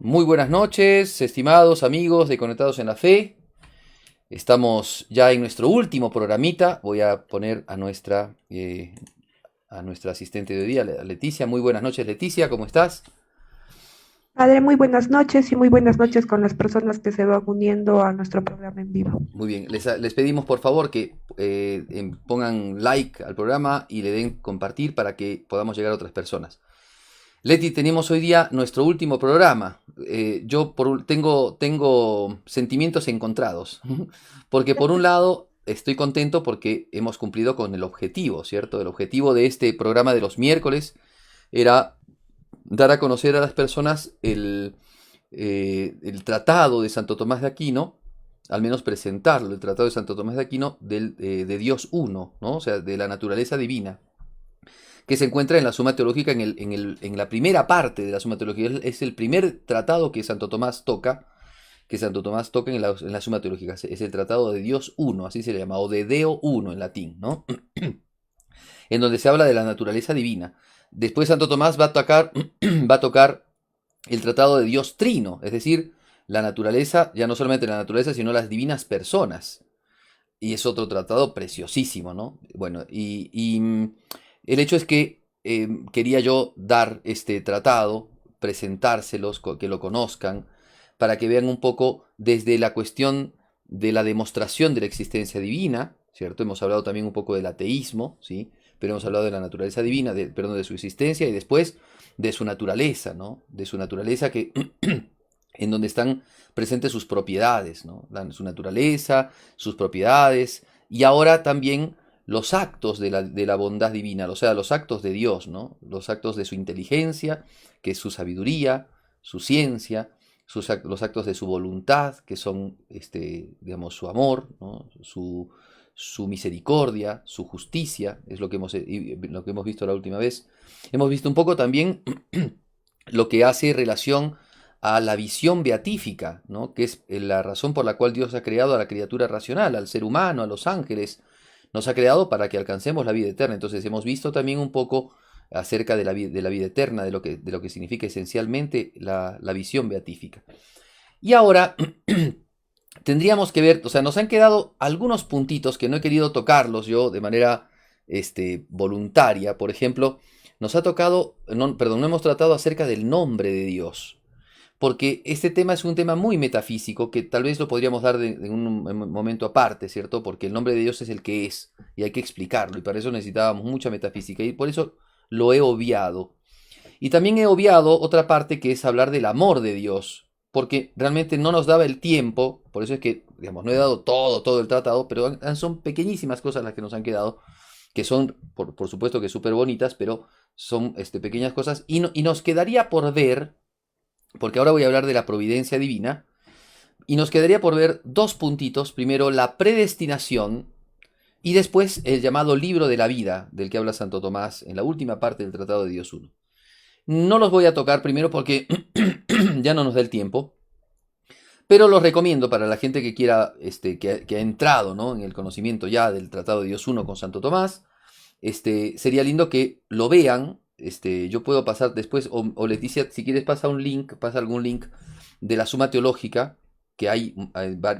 Muy buenas noches, estimados amigos de Conectados en la Fe. Estamos ya en nuestro último programita. Voy a poner a nuestra asistente de hoy día, a Leticia. Muy buenas noches, Leticia, ¿cómo estás? Padre, muy buenas noches y muy buenas noches con las personas que se van uniendo a nuestro programa en vivo. Muy bien, les pedimos por favor que pongan like al programa y le den compartir para que podamos llegar a otras personas. Leti, tenemos hoy día nuestro último programa. Tengo sentimientos encontrados, porque por un lado estoy contento porque hemos cumplido con el objetivo, ¿cierto? El objetivo de este programa de los miércoles era dar a conocer a las personas el tratado de Santo Tomás de Aquino, al menos presentarlo, el tratado de Santo Tomás de Aquino de Dios uno, ¿no? O sea, de la naturaleza divina que se encuentra en la Suma Teológica, en la primera parte de la Suma Teológica. Es el primer tratado que Santo Tomás toca en la Suma Teológica. Es el tratado de Dios uno, así se le llama, o de Deo uno en latín, ¿no? En donde se habla de la naturaleza divina. Después Santo Tomás va a tocar el tratado de Dios trino, es decir, la naturaleza, ya no solamente la naturaleza, sino las divinas personas. Y es otro tratado preciosísimo, ¿no? Bueno, el hecho es que quería yo dar este tratado, presentárselos, que lo conozcan, para que vean un poco desde la cuestión de la demostración de la existencia divina, ¿cierto? Hemos hablado también un poco del ateísmo, ¿sí? Pero hemos hablado de la naturaleza divina, perdón, de su existencia y después de su naturaleza, ¿no? De su naturaleza que en donde están presentes sus propiedades, ¿no? Su naturaleza, sus propiedades, y ahora también los actos de la bondad divina, o sea, los actos de Dios, ¿no? Los actos de su inteligencia, que es su sabiduría, su ciencia, los actos de su voluntad, que son, digamos, su amor, ¿no? Su misericordia, su justicia, es lo que hemos visto la última vez. Hemos visto un poco también lo que hace relación a la visión beatífica, ¿no? Que es la razón por la cual Dios ha creado a la criatura racional, al ser humano, a los ángeles. Nos ha creado para que alcancemos la vida eterna. Entonces hemos visto también un poco acerca de la vida eterna, de lo que significa esencialmente la visión beatífica. Y ahora tendríamos que ver, o sea, nos han quedado algunos puntitos que no he querido tocarlos yo de manera voluntaria. Por ejemplo, nos ha tocado, no, perdón, no hemos tratado acerca del nombre de Dios, porque este tema es un tema muy metafísico que tal vez lo podríamos dar en un momento aparte, ¿cierto? Porque el nombre de Dios es el que es y hay que explicarlo y para eso necesitábamos mucha metafísica y por eso lo he obviado. Y también he obviado otra parte que es hablar del amor de Dios, porque realmente no nos daba el tiempo, por eso es que, digamos, no he dado todo el tratado, pero son pequeñísimas cosas las que nos han quedado, que son, por supuesto que súper bonitas, pero son pequeñas cosas, y nos quedaría por ver, porque ahora voy a hablar de la providencia divina, y nos quedaría por ver dos puntitos, primero la predestinación, y después el llamado libro de la vida, del que habla Santo Tomás en la última parte del Tratado de Dios uno. No los voy a tocar primero porque ya no nos da el tiempo, pero los recomiendo para la gente que quiera, que ha entrado, ¿no? En el conocimiento ya del Tratado de Dios uno con Santo Tomás. Sería lindo que lo vean. Yo puedo pasar después, o Leticia, si quieres pasa algún link de la Suma Teológica, que hay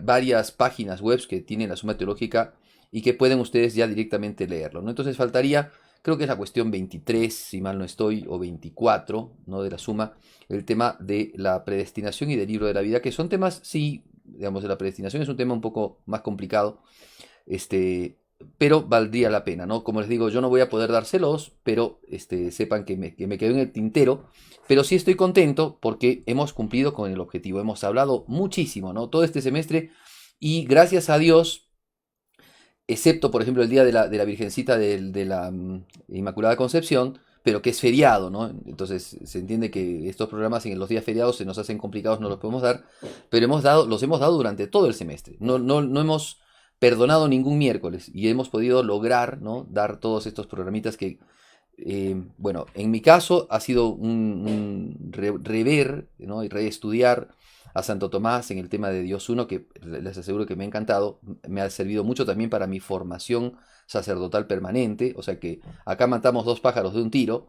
varias páginas web que tienen la Suma Teológica y que pueden ustedes ya directamente leerlo, ¿no? Entonces faltaría, creo que es la cuestión 23, si mal no estoy, o 24, ¿no? De la Suma, el tema de la predestinación y del libro de la vida, que son temas, sí, digamos, de la predestinación es un tema un poco más complicado, este, pero valdría la pena, ¿no? Como les digo, yo no voy a poder dárselos, pero sepan que me quedó en el tintero, pero sí estoy contento porque hemos cumplido con el objetivo, hemos hablado muchísimo, ¿no? Todo este semestre y gracias a Dios, excepto por ejemplo el día de la Virgencita de la Inmaculada Concepción, pero que es feriado, ¿no? Entonces se entiende que estos programas en los días feriados se nos hacen complicados, no los podemos dar, pero los hemos dado durante todo el semestre. No hemos perdonado ningún miércoles y hemos podido lograr, ¿no? Dar todos estos programitas que, bueno, en mi caso ha sido rever, ¿no? Y reestudiar a Santo Tomás en el tema de Dios uno, que les aseguro que me ha encantado, me ha servido mucho también para mi formación sacerdotal permanente, o sea que acá matamos dos pájaros de un tiro,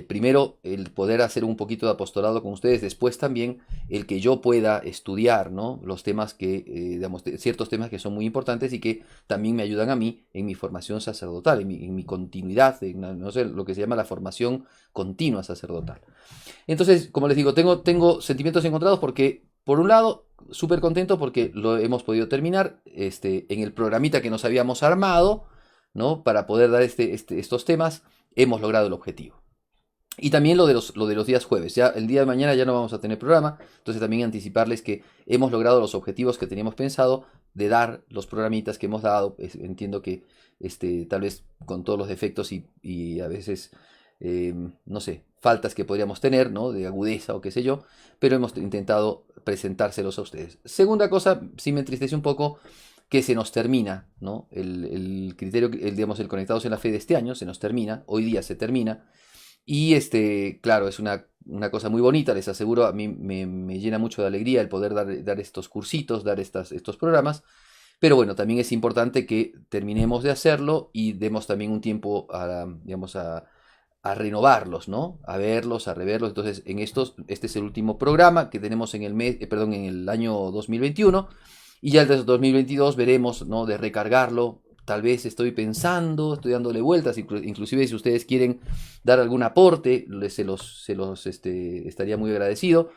primero el poder hacer un poquito de apostolado con ustedes, después también el que yo pueda estudiar, ¿no? Los temas que, digamos, ciertos temas que son muy importantes y que también me ayudan a mí en mi formación sacerdotal, en mi continuidad, no sé, lo que se llama la formación continua sacerdotal. Entonces, como les digo, tengo sentimientos encontrados porque, por un lado, súper contento porque lo hemos podido terminar en el programita que nos habíamos armado, ¿no? Para poder dar estos temas, hemos logrado el objetivo. Y también lo de los días jueves. Ya el día de mañana ya no vamos a tener programa. Entonces también anticiparles que hemos logrado los objetivos que teníamos pensado de dar los programitas que hemos dado. Entiendo que tal vez con todos los defectos y a veces, no sé, faltas que podríamos tener, ¿no? De agudeza o qué sé yo. Pero hemos intentado presentárselos a ustedes. Segunda cosa, sí me entristece un poco que se nos termina, ¿no? El criterio, digamos, el Conectados en la Fe de este año se nos termina. Hoy día se termina. Y claro, es una cosa muy bonita, les aseguro, a mí me llena mucho de alegría el poder dar estos cursitos, dar estos programas, pero bueno, también es importante que terminemos de hacerlo y demos también un tiempo digamos, a renovarlos, ¿no? A verlos, a reverlos. Entonces, este es el último programa que tenemos en el mes, perdón, en el año 2021 y ya el de 2022 veremos, ¿no? De recargarlo. Tal vez estoy pensando, estoy dándole vueltas, inclusive si ustedes quieren dar algún aporte, estaría muy agradecido.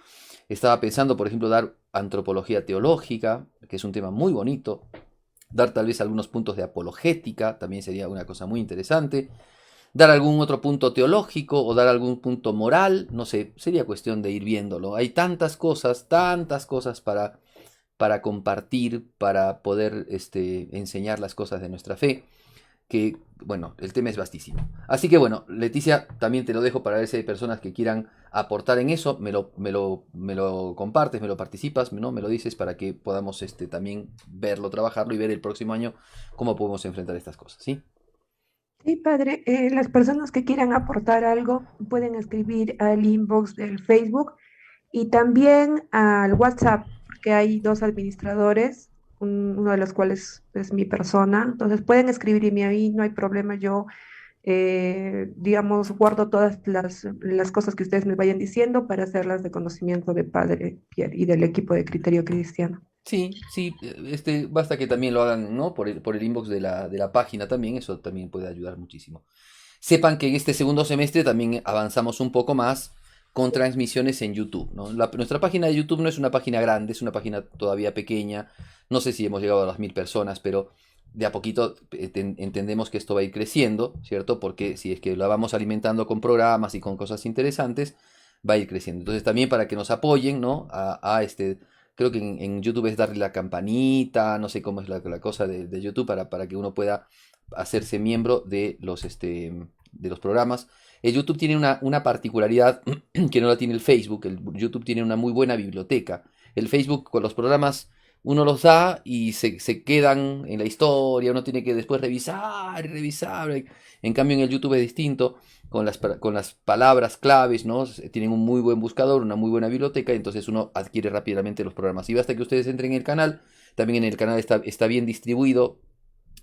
Estaba pensando, por ejemplo, dar antropología teológica, que es un tema muy bonito. Dar tal vez algunos puntos de apologética, también sería una cosa muy interesante. Dar algún otro punto teológico o dar algún punto moral, no sé, sería cuestión de ir viéndolo. Hay tantas cosas para compartir, para poder enseñar las cosas de nuestra fe, que, bueno, el tema es vastísimo. Así que, bueno, Leticia, también te lo dejo para ver si hay personas que quieran aportar en eso, me lo compartes, me lo participas, ¿no? Me lo dices para que podamos también verlo, trabajarlo y ver el próximo año cómo podemos enfrentar estas cosas, ¿sí? Sí, padre, las personas que quieran aportar algo pueden escribir al inbox del Facebook y también al WhatsApp, porque hay dos administradores, uno de los cuales es mi persona. Entonces pueden escribirme a mí, no hay problema. Yo, digamos, guardo todas las cosas que ustedes me vayan diciendo para hacerlas de conocimiento de Padre Pierre y del equipo de Criterio Cristiano. Sí, sí, basta que también lo hagan, ¿no? Por el inbox de la página también, eso también puede ayudar muchísimo. Sepan que en este segundo semestre también avanzamos un poco más con transmisiones en YouTube, ¿no? Nuestra página de YouTube no es una página grande, es una página todavía pequeña. No sé si hemos llegado a las 1000 personas, pero de a poquito entendemos que esto va a ir creciendo, ¿cierto? Porque si es que la vamos alimentando con programas y con cosas interesantes, va a ir creciendo. Entonces también para que nos apoyen, ¿no? Creo que en YouTube es darle la campanita, no sé cómo es la cosa de YouTube para que uno pueda hacerse miembro de los programas. El YouTube tiene una particularidad que no la tiene el Facebook. El YouTube tiene una muy buena biblioteca. El Facebook con los programas uno los da y se quedan en la historia, uno tiene que después revisar y revisar. En cambio en el YouTube es distinto, con las palabras claves, ¿no? Tienen un muy buen buscador, una muy buena biblioteca, entonces uno adquiere rápidamente los programas. Y basta que ustedes entren en el canal, también en el canal está bien distribuido.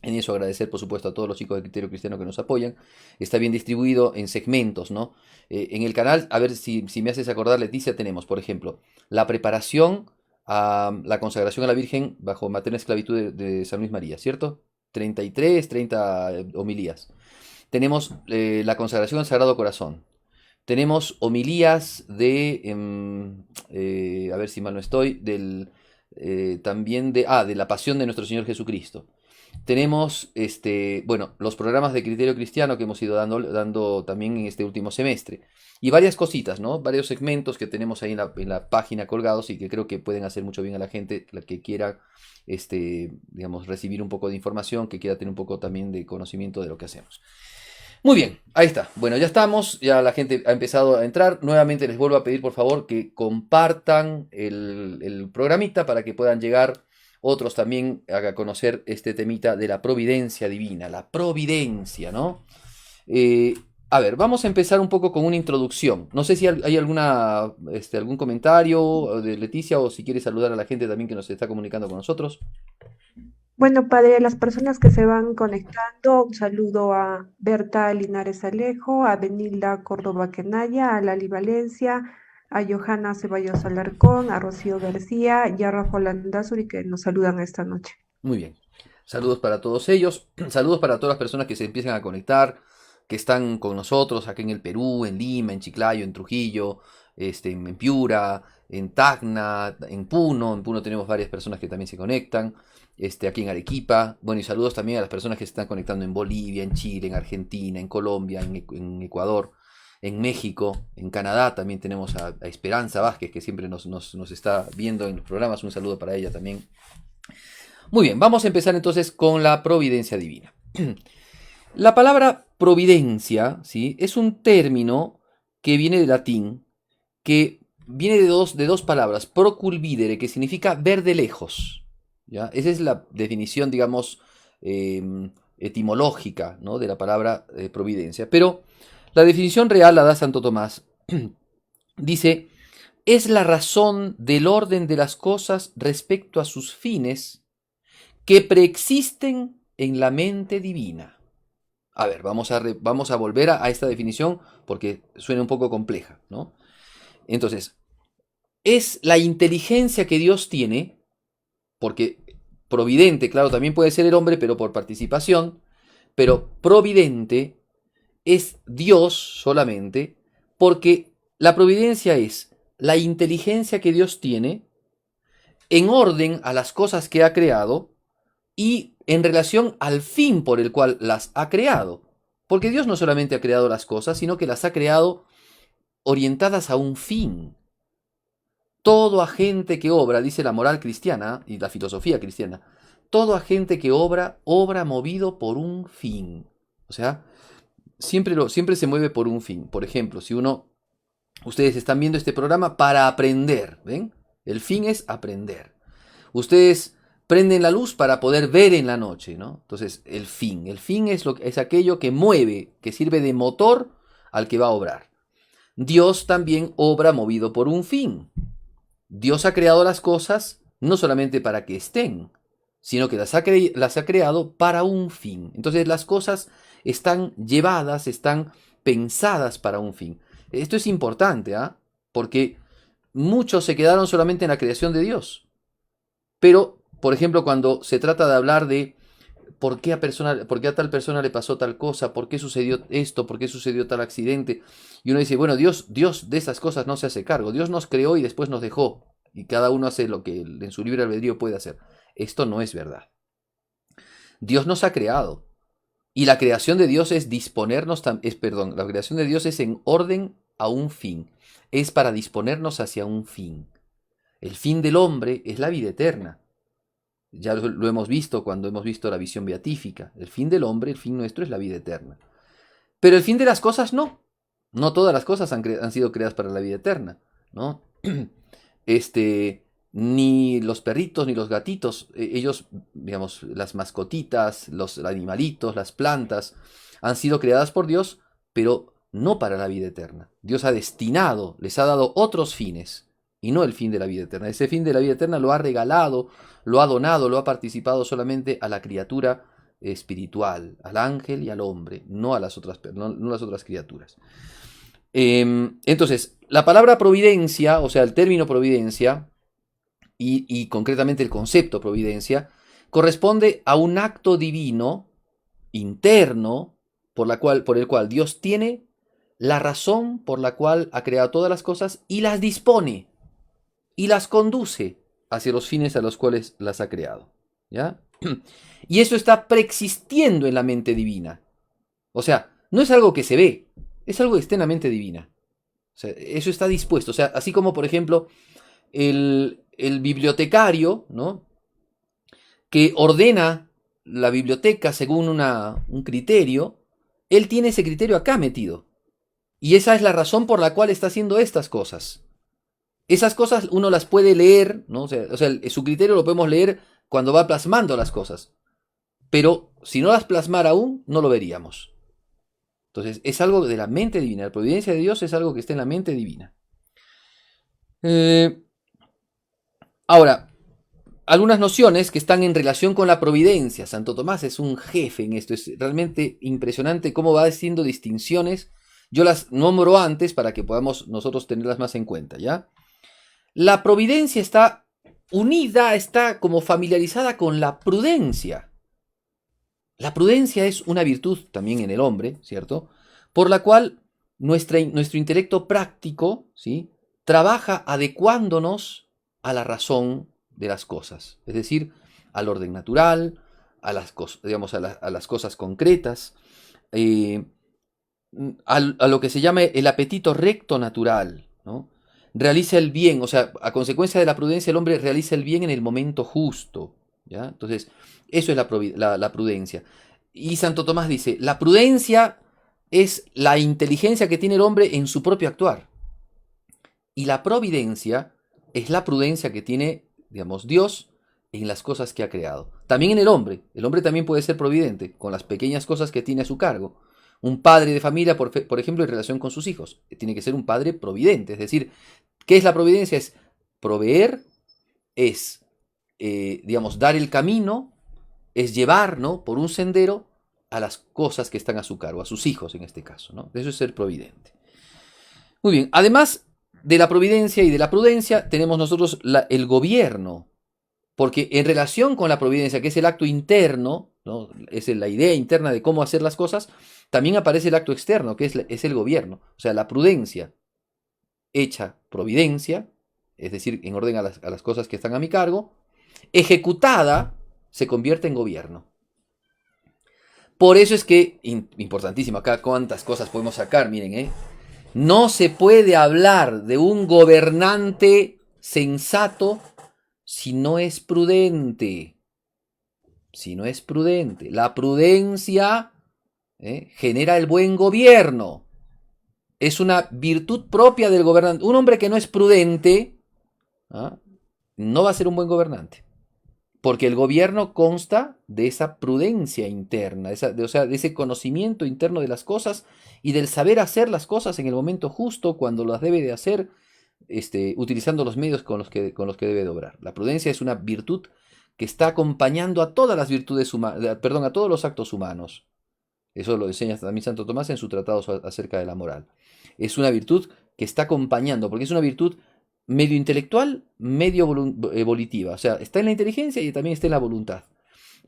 En eso agradecer, por supuesto, a todos los chicos de Criterio Cristiano que nos apoyan. Está bien distribuido en segmentos, ¿no? En el canal, a ver si me haces acordar, Leticia, tenemos, por ejemplo, la preparación a la consagración a la Virgen bajo materna esclavitud de San Luis María, ¿cierto? 33, 30 homilías. Tenemos la consagración al Sagrado Corazón. Tenemos homilías a ver si mal no estoy, también de la pasión de nuestro Señor Jesucristo. Tenemos, bueno, los programas de Criterio Cristiano que hemos ido dando también en este último semestre. Y varias cositas, ¿no? Varios segmentos que tenemos ahí en la página colgados y que creo que pueden hacer mucho bien a la gente, la que quiera, digamos, recibir un poco de información, que quiera tener un poco también de conocimiento de lo que hacemos. Muy bien, ahí está. Bueno, ya estamos, ya la gente ha empezado a entrar. Nuevamente les vuelvo a pedir por favor que compartan el programita para que puedan llegar otros también a conocer este temita de la providencia divina, la providencia, ¿no? Eh, a ver, vamos a empezar un poco con una introducción. No sé si hay algún comentario de Leticia o si quiere saludar a la gente también que nos está comunicando con nosotros. Bueno, padre, a las personas que se van conectando, un saludo a Berta Linares Alejo, a Benilda Córdoba Quenaya, a Lali Valencia, a Johanna Ceballos Alarcón, a Rocío García y a Rafa Landazuri que nos saludan esta noche. Muy bien. Saludos para todos ellos. Saludos para todas las personas que se empiezan a conectar, que están con nosotros aquí en el Perú, en Lima, en Chiclayo, en Trujillo, en Piura, en Tacna, en Puno. En Puno tenemos varias personas que también se conectan. Aquí en Arequipa. Bueno, y saludos también a las personas que se están conectando en Bolivia, en Chile, en Argentina, en Colombia, en Ecuador, en México, en Canadá. También tenemos a Esperanza Vázquez, que siempre nos está viendo en los programas. Un saludo para ella también. Muy bien, vamos a empezar entonces con la providencia divina. La palabra providencia, ¿sí?, es un término que viene del latín, que viene de dos palabras, proculvidere, que significa ver de lejos. ¿Ya? Esa es la definición, digamos, etimológica, ¿no?, de la palabra providencia. Pero la definición real la da Santo Tomás. Dice, es la razón del orden de las cosas respecto a sus fines que preexisten en la mente divina. A ver, vamos a volver a esta definición porque suena un poco compleja, ¿no? Entonces, es la inteligencia que Dios tiene, porque providente, claro, también puede ser el hombre, pero por participación, pero providente es Dios solamente, porque la providencia es la inteligencia que Dios tiene en orden a las cosas que ha creado y en relación al fin por el cual las ha creado. Porque Dios no solamente ha creado las cosas, sino que las ha creado orientadas a un fin. Todo agente que obra, dice la moral cristiana y la filosofía cristiana, todo agente que obra, obra movido por un fin. O sea, siempre se mueve por un fin. Por ejemplo, ustedes están viendo este programa para aprender, ¿ven? El fin es aprender. Ustedes prenden la luz para poder ver en la noche, ¿no? Entonces, el fin es aquello que mueve, que sirve de motor al que va a obrar. Dios también obra movido por un fin. Dios ha creado las cosas no solamente para que estén, sino que las ha creado para un fin. Entonces, las cosas están llevadas, están pensadas para un fin. Esto es importante, ¿ah? Porque muchos se quedaron solamente en la creación de Dios. Pero, por ejemplo, cuando se trata de hablar de por qué a tal persona le pasó tal cosa, por qué sucedió esto, por qué sucedió tal accidente, y uno dice, bueno, Dios de esas cosas no se hace cargo. Dios nos creó y después nos dejó, y cada uno hace lo que en su libre albedrío puede hacer. Esto no es verdad. Dios nos ha creado, y la creación de Dios es la creación de Dios es en orden a un fin, es para disponernos hacia un fin. El fin del hombre es la vida eterna. Ya lo hemos visto cuando hemos visto la visión beatífica. El fin del hombre, el fin nuestro es la vida eterna. Pero el fin de las cosas no. No todas las cosas han sido creadas para la vida eterna, ¿no? Ni los perritos ni los gatitos, ellos, digamos, las mascotitas, los animalitos, las plantas, han sido creadas por Dios, pero no para la vida eterna. Dios les ha dado otros fines, y no el fin de la vida eterna. Ese fin de la vida eterna lo ha regalado, lo ha donado, lo ha participado solamente a la criatura espiritual, al ángel y al hombre, no a las otras criaturas. Entonces, la palabra providencia, o sea, el término providencia, y concretamente el concepto providencia, corresponde a un acto divino, interno, por el cual Dios tiene la razón por la cual ha creado todas las cosas y las dispone y las conduce hacia los fines a los cuales las ha creado. ¿Ya? Y eso está preexistiendo en la mente divina. O sea, no es algo que se ve, es algo que está en la mente divina. O sea, eso está dispuesto. O sea, así como, por ejemplo, el bibliotecario, ¿no?, que ordena la biblioteca según un criterio, él tiene ese criterio acá metido. Y esa es la razón por la cual está haciendo estas cosas. Esas cosas uno las puede leer, ¿no? O sea, su criterio lo podemos leer cuando va plasmando las cosas. Pero si no las plasmara aún, no lo veríamos. Entonces, es algo de la mente divina. La providencia de Dios es algo que está en la mente divina. Ahora, algunas nociones que están en relación con la providencia. Santo Tomás es un jefe en esto, es realmente impresionante cómo va haciendo distinciones. Yo las nombro antes para que podamos nosotros tenerlas más en cuenta, ¿ya? La providencia está unida, está como familiarizada con la prudencia. La prudencia es una virtud también en el hombre, ¿cierto? Por la cual nuestro intelecto práctico, ¿sí?, trabaja adecuándonos a la razón de las cosas, es decir, al orden natural, a las, digamos, a las cosas concretas, eh, a lo que se llama el apetito recto natural, ¿no? Realiza el bien, o sea, a consecuencia de la prudencia el hombre realiza el bien en el momento justo, ¿ya? Entonces, eso es la prudencia. Y Santo Tomás dice, la prudencia es la inteligencia que tiene el hombre en su propio actuar. Y la providencia es la prudencia que tiene, digamos, Dios en las cosas que ha creado. También en el hombre. El hombre también puede ser providente con las pequeñas cosas que tiene a su cargo. Un padre de familia, por ejemplo, en relación con sus hijos, tiene que ser un padre providente. Es decir, ¿qué es la providencia? Es proveer, es, digamos, dar el camino, es llevar, ¿no?, por un sendero a las cosas que están a su cargo, a sus hijos en este caso, ¿no? Eso es ser providente. Muy bien, además de la providencia y de la prudencia, tenemos nosotros el gobierno, porque en relación con la providencia, que es el acto interno, ¿no?, es la idea interna de cómo hacer las cosas, también aparece el acto externo, que es el gobierno. O sea, la prudencia hecha providencia, es decir, en orden a las cosas que están a mi cargo, ejecutada, se convierte en gobierno. Por eso es que, importantísimo, acá cuántas cosas podemos sacar, miren, no se puede hablar de un gobernante sensato si no es prudente. Si no es prudente. La prudencia genera el buen gobierno. Es una virtud propia del gobernante. Un hombre que no es prudente, no va a ser un buen gobernante. Porque el gobierno consta de esa prudencia interna, o sea, de ese conocimiento interno de las cosas y del saber hacer las cosas en el momento justo, cuando las debe de hacer, utilizando los medios con los que debe de obrar. La prudencia es una virtud que está acompañando a todas las virtudes humanas, perdón, a todos los actos humanos. Eso lo enseña también Santo Tomás en su tratado acerca de la moral. Es una virtud que está acompañando, porque es una virtud medio intelectual, medio volitiva. O sea, está en la inteligencia y también está en la voluntad.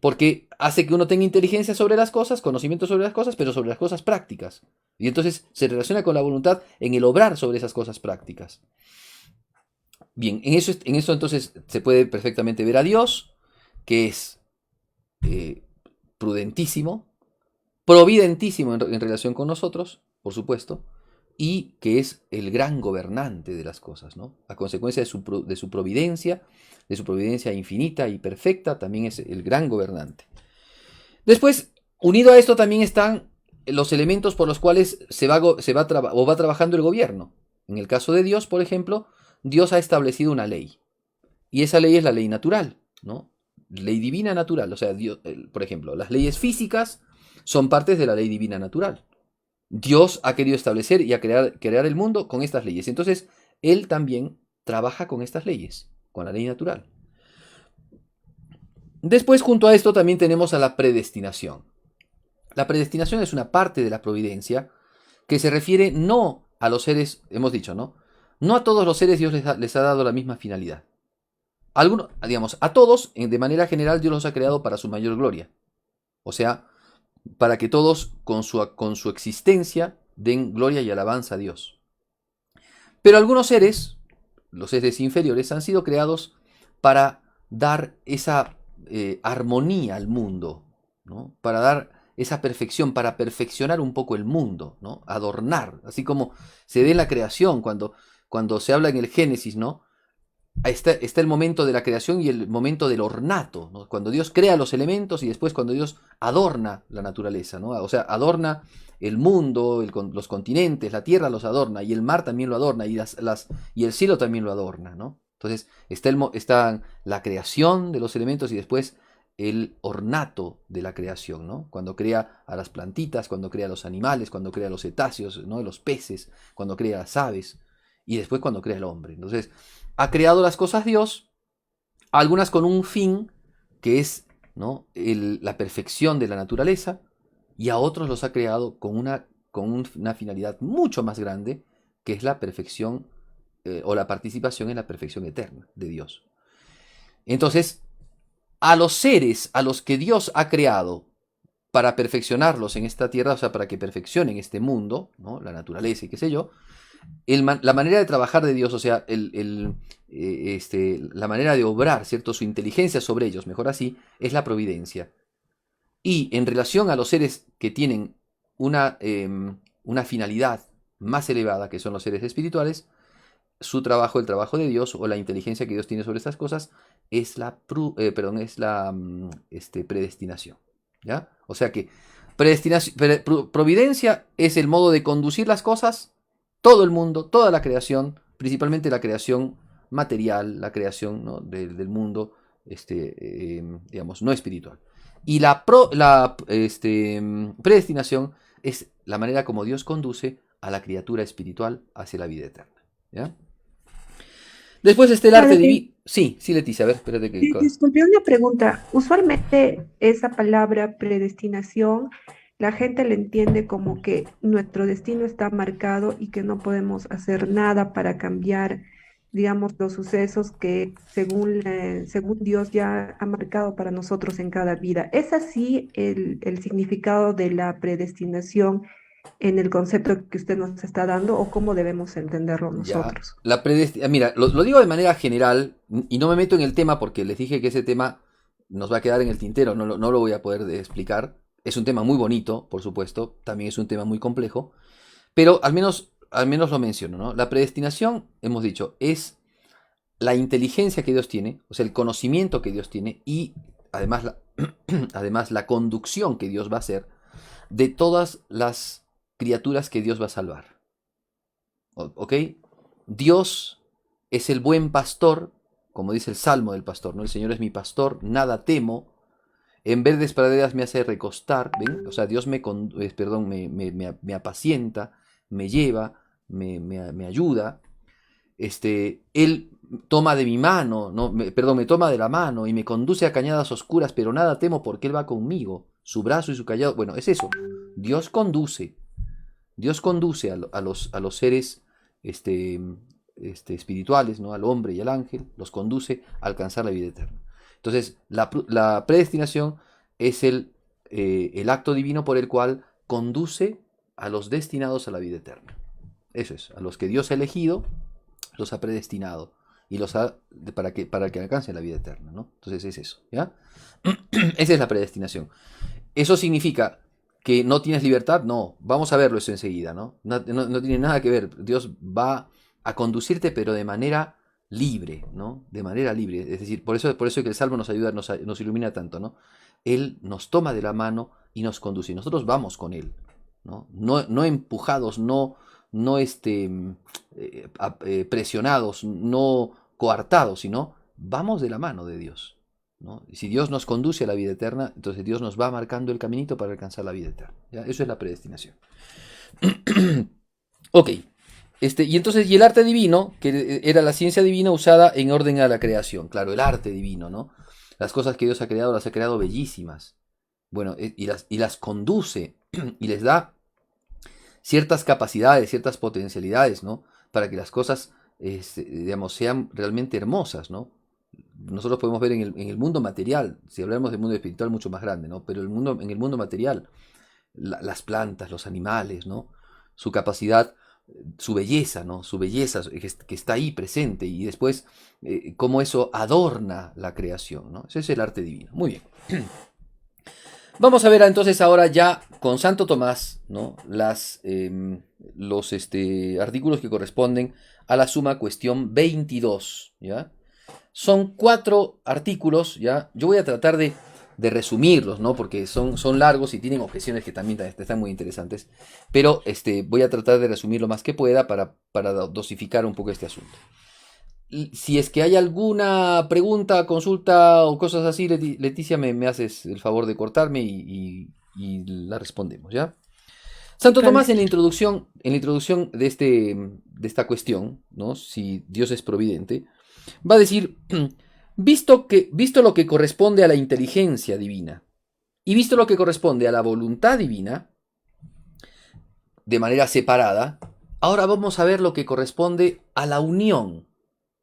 Porque hace que uno tenga inteligencia sobre las cosas, conocimiento sobre las cosas, pero sobre las cosas prácticas. Y entonces se relaciona con la voluntad en el obrar sobre esas cosas prácticas. Bien, en eso entonces se puede perfectamente ver a Dios, que es prudentísimo, providentísimo en relación con nosotros, por supuesto, y que es el gran gobernante de las cosas, ¿no? A consecuencia de su providencia infinita y perfecta, también es el gran gobernante. Después, unido a esto también están los elementos por los cuales va trabajando el gobierno. En el caso de Dios, por ejemplo, Dios ha establecido una ley. Y esa ley es la ley natural, ¿no? Ley divina natural. O sea, Dios, por ejemplo, las leyes físicas son partes de la ley divina natural. Dios ha querido establecer y crear el mundo con estas leyes. Entonces, Él también trabaja con estas leyes, con la ley natural. Después, junto a esto, también tenemos a la predestinación. La predestinación es una parte de la providencia que se refiere no a los seres, hemos dicho, ¿no? No a todos los seres Dios les ha dado la misma finalidad. A todos, de manera general, Dios los ha creado para su mayor gloria. O sea, para que todos con su existencia den gloria y alabanza a Dios. Pero algunos seres, los seres inferiores, han sido creados para dar esa armonía al mundo, ¿no? Para dar esa perfección, para perfeccionar un poco el mundo, ¿no? Adornar, así como se ve en la creación, cuando se habla en el Génesis, ¿no? Está el momento de la creación y el momento del ornato, ¿no? Cuando Dios crea los elementos y después cuando Dios adorna la naturaleza, ¿no? O sea, adorna el mundo, los continentes, la tierra los adorna y el mar también lo adorna y el cielo también lo adorna, ¿no? Entonces está la creación de los elementos y después el ornato de la creación, ¿no? Cuando crea a las plantitas, cuando crea a los animales, cuando crea a los cetáceos, ¿no? Los peces, cuando crea a las aves y después cuando crea al hombre. Entonces, ha creado las cosas Dios, algunas con un fin que es, ¿no?, la perfección de la naturaleza, y a otros los ha creado con una finalidad mucho más grande, que es la perfección o la participación en la perfección eterna de Dios. Entonces, a los seres a los que Dios ha creado para perfeccionarlos en esta tierra, o sea, para que perfeccionen este mundo, ¿no?, la naturaleza y qué sé yo, la manera de trabajar de Dios, o sea, la manera de obrar, ¿cierto?, su inteligencia sobre ellos, mejor así, es la providencia. Y en relación a los seres que tienen una finalidad más elevada, que son los seres espirituales, su trabajo, el trabajo de Dios, o la inteligencia que Dios tiene sobre estas cosas, es la predestinación. ¿Ya? O sea que providencia es el modo de conducir las cosas, todo el mundo, toda la creación, principalmente la creación material, la creación, ¿no?, del mundo, digamos, no espiritual. Y la predestinación es la manera como Dios conduce a la criatura espiritual hacia la vida eterna. ¿Ya? Después está el arte Padre, divino. Sí, sí, Leticia, a ver, espérate que... disculpe una pregunta. Usualmente esa palabra predestinación, la gente le entiende como que nuestro destino está marcado y que no podemos hacer nada para cambiar, digamos, los sucesos que según Dios ya ha marcado para nosotros en cada vida. ¿Es así el significado de la predestinación en el concepto que usted nos está dando o cómo debemos entenderlo Ya, nosotros? mira, lo digo de manera general y no me meto en el tema porque les dije que ese tema nos va a quedar en el tintero, no lo voy a poder explicar. Es un tema muy bonito, por supuesto, también es un tema muy complejo, pero al menos lo menciono, ¿no? La predestinación, hemos dicho, es la inteligencia que Dios tiene, o sea, el conocimiento que Dios tiene, y además además la conducción que Dios va a hacer de todas las criaturas que Dios va a salvar. ¿Ok? Dios es el buen pastor, como dice el Salmo del pastor, ¿no? El Señor es mi pastor, nada temo. En verdes praderas me hace recostar, ¿ven? O sea, Dios me apacienta, me lleva, me ayuda. Él toma de mi mano, no, me toma de la mano y me conduce a cañadas oscuras, pero nada temo porque Él va conmigo. Su brazo y su callado, bueno, es eso. Dios conduce. Dios conduce a los seres este, espirituales, ¿no?, al hombre y al ángel, los conduce a alcanzar la vida eterna. Entonces, la predestinación es el acto divino por el cual conduce a los destinados a la vida eterna. Eso es, a los que Dios ha elegido, los ha predestinado y para que alcancen la vida eterna, ¿no? Entonces es eso, ¿ya? Esa es la predestinación. ¿Eso significa que no tienes libertad? No, vamos a verlo eso enseguida, ¿no? No tiene nada que ver. Dios va a conducirte, pero de manera libre, ¿no? De manera libre. Es decir, por eso que el Salmo nos ayuda, nos ilumina tanto, ¿no? Él nos toma de la mano y nos conduce. Y nosotros vamos con Él, ¿no? No empujados, no presionados, no coartados, sino vamos de la mano de Dios, ¿no? Y si Dios nos conduce a la vida eterna, entonces Dios nos va marcando el caminito para alcanzar la vida eterna. ¿Ya? Eso es la predestinación. Ok. Y el arte divino, que era la ciencia divina usada en orden a la creación. Claro, el arte divino, ¿no? Las cosas que Dios ha creado, las ha creado bellísimas. Bueno, y las conduce y les da ciertas capacidades, ciertas potencialidades, ¿no? Para que las cosas, digamos, sean realmente hermosas, ¿no? Nosotros podemos ver en el mundo material, si hablamos del mundo espiritual mucho más grande, ¿no? Pero en el mundo material, las plantas, los animales, ¿no? Su capacidad, su belleza, ¿no? Su belleza que está ahí presente, y después cómo eso adorna la creación, ¿no? Ese es el arte divino. Muy bien. Vamos a ver entonces ahora ya con Santo Tomás, ¿no?, los artículos que corresponden a la suma cuestión 22, ¿ya? Son 4 artículos, ¿ya? Yo voy a tratar de resumirlos, ¿no? Porque son largos y tienen objeciones que también están muy interesantes. Pero voy a tratar de resumir lo más que pueda para dosificar un poco este asunto. Si es que hay alguna pregunta, consulta o cosas así, Leticia, me haces el favor de cortarme y la respondemos, ¿ya? Santo Tomás Vale. en la introducción de esta cuestión, ¿no? Si Dios es providente, va a decir Visto lo que corresponde a la inteligencia divina y visto lo que corresponde a la voluntad divina, de manera separada, ahora vamos a ver lo que corresponde a la unión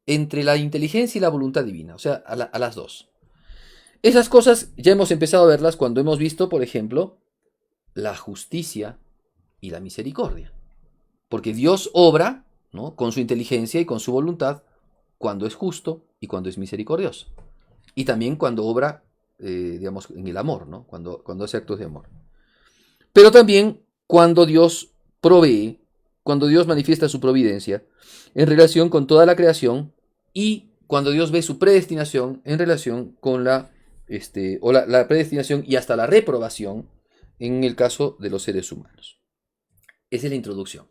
entre la inteligencia y la voluntad divina, o sea, a las dos. Esas cosas ya hemos empezado a verlas cuando hemos visto, por ejemplo, la justicia y la misericordia. Porque Dios obra, ¿no?, con su inteligencia y con su voluntad cuando es justo y cuando es misericordioso. Y también cuando obra, digamos, en el amor, ¿no?, cuando hace actos de amor. Pero también cuando Dios provee, cuando Dios manifiesta su providencia en relación con toda la creación y cuando Dios ve su predestinación en relación con la predestinación y hasta la reprobación en el caso de los seres humanos. Esa es la introducción.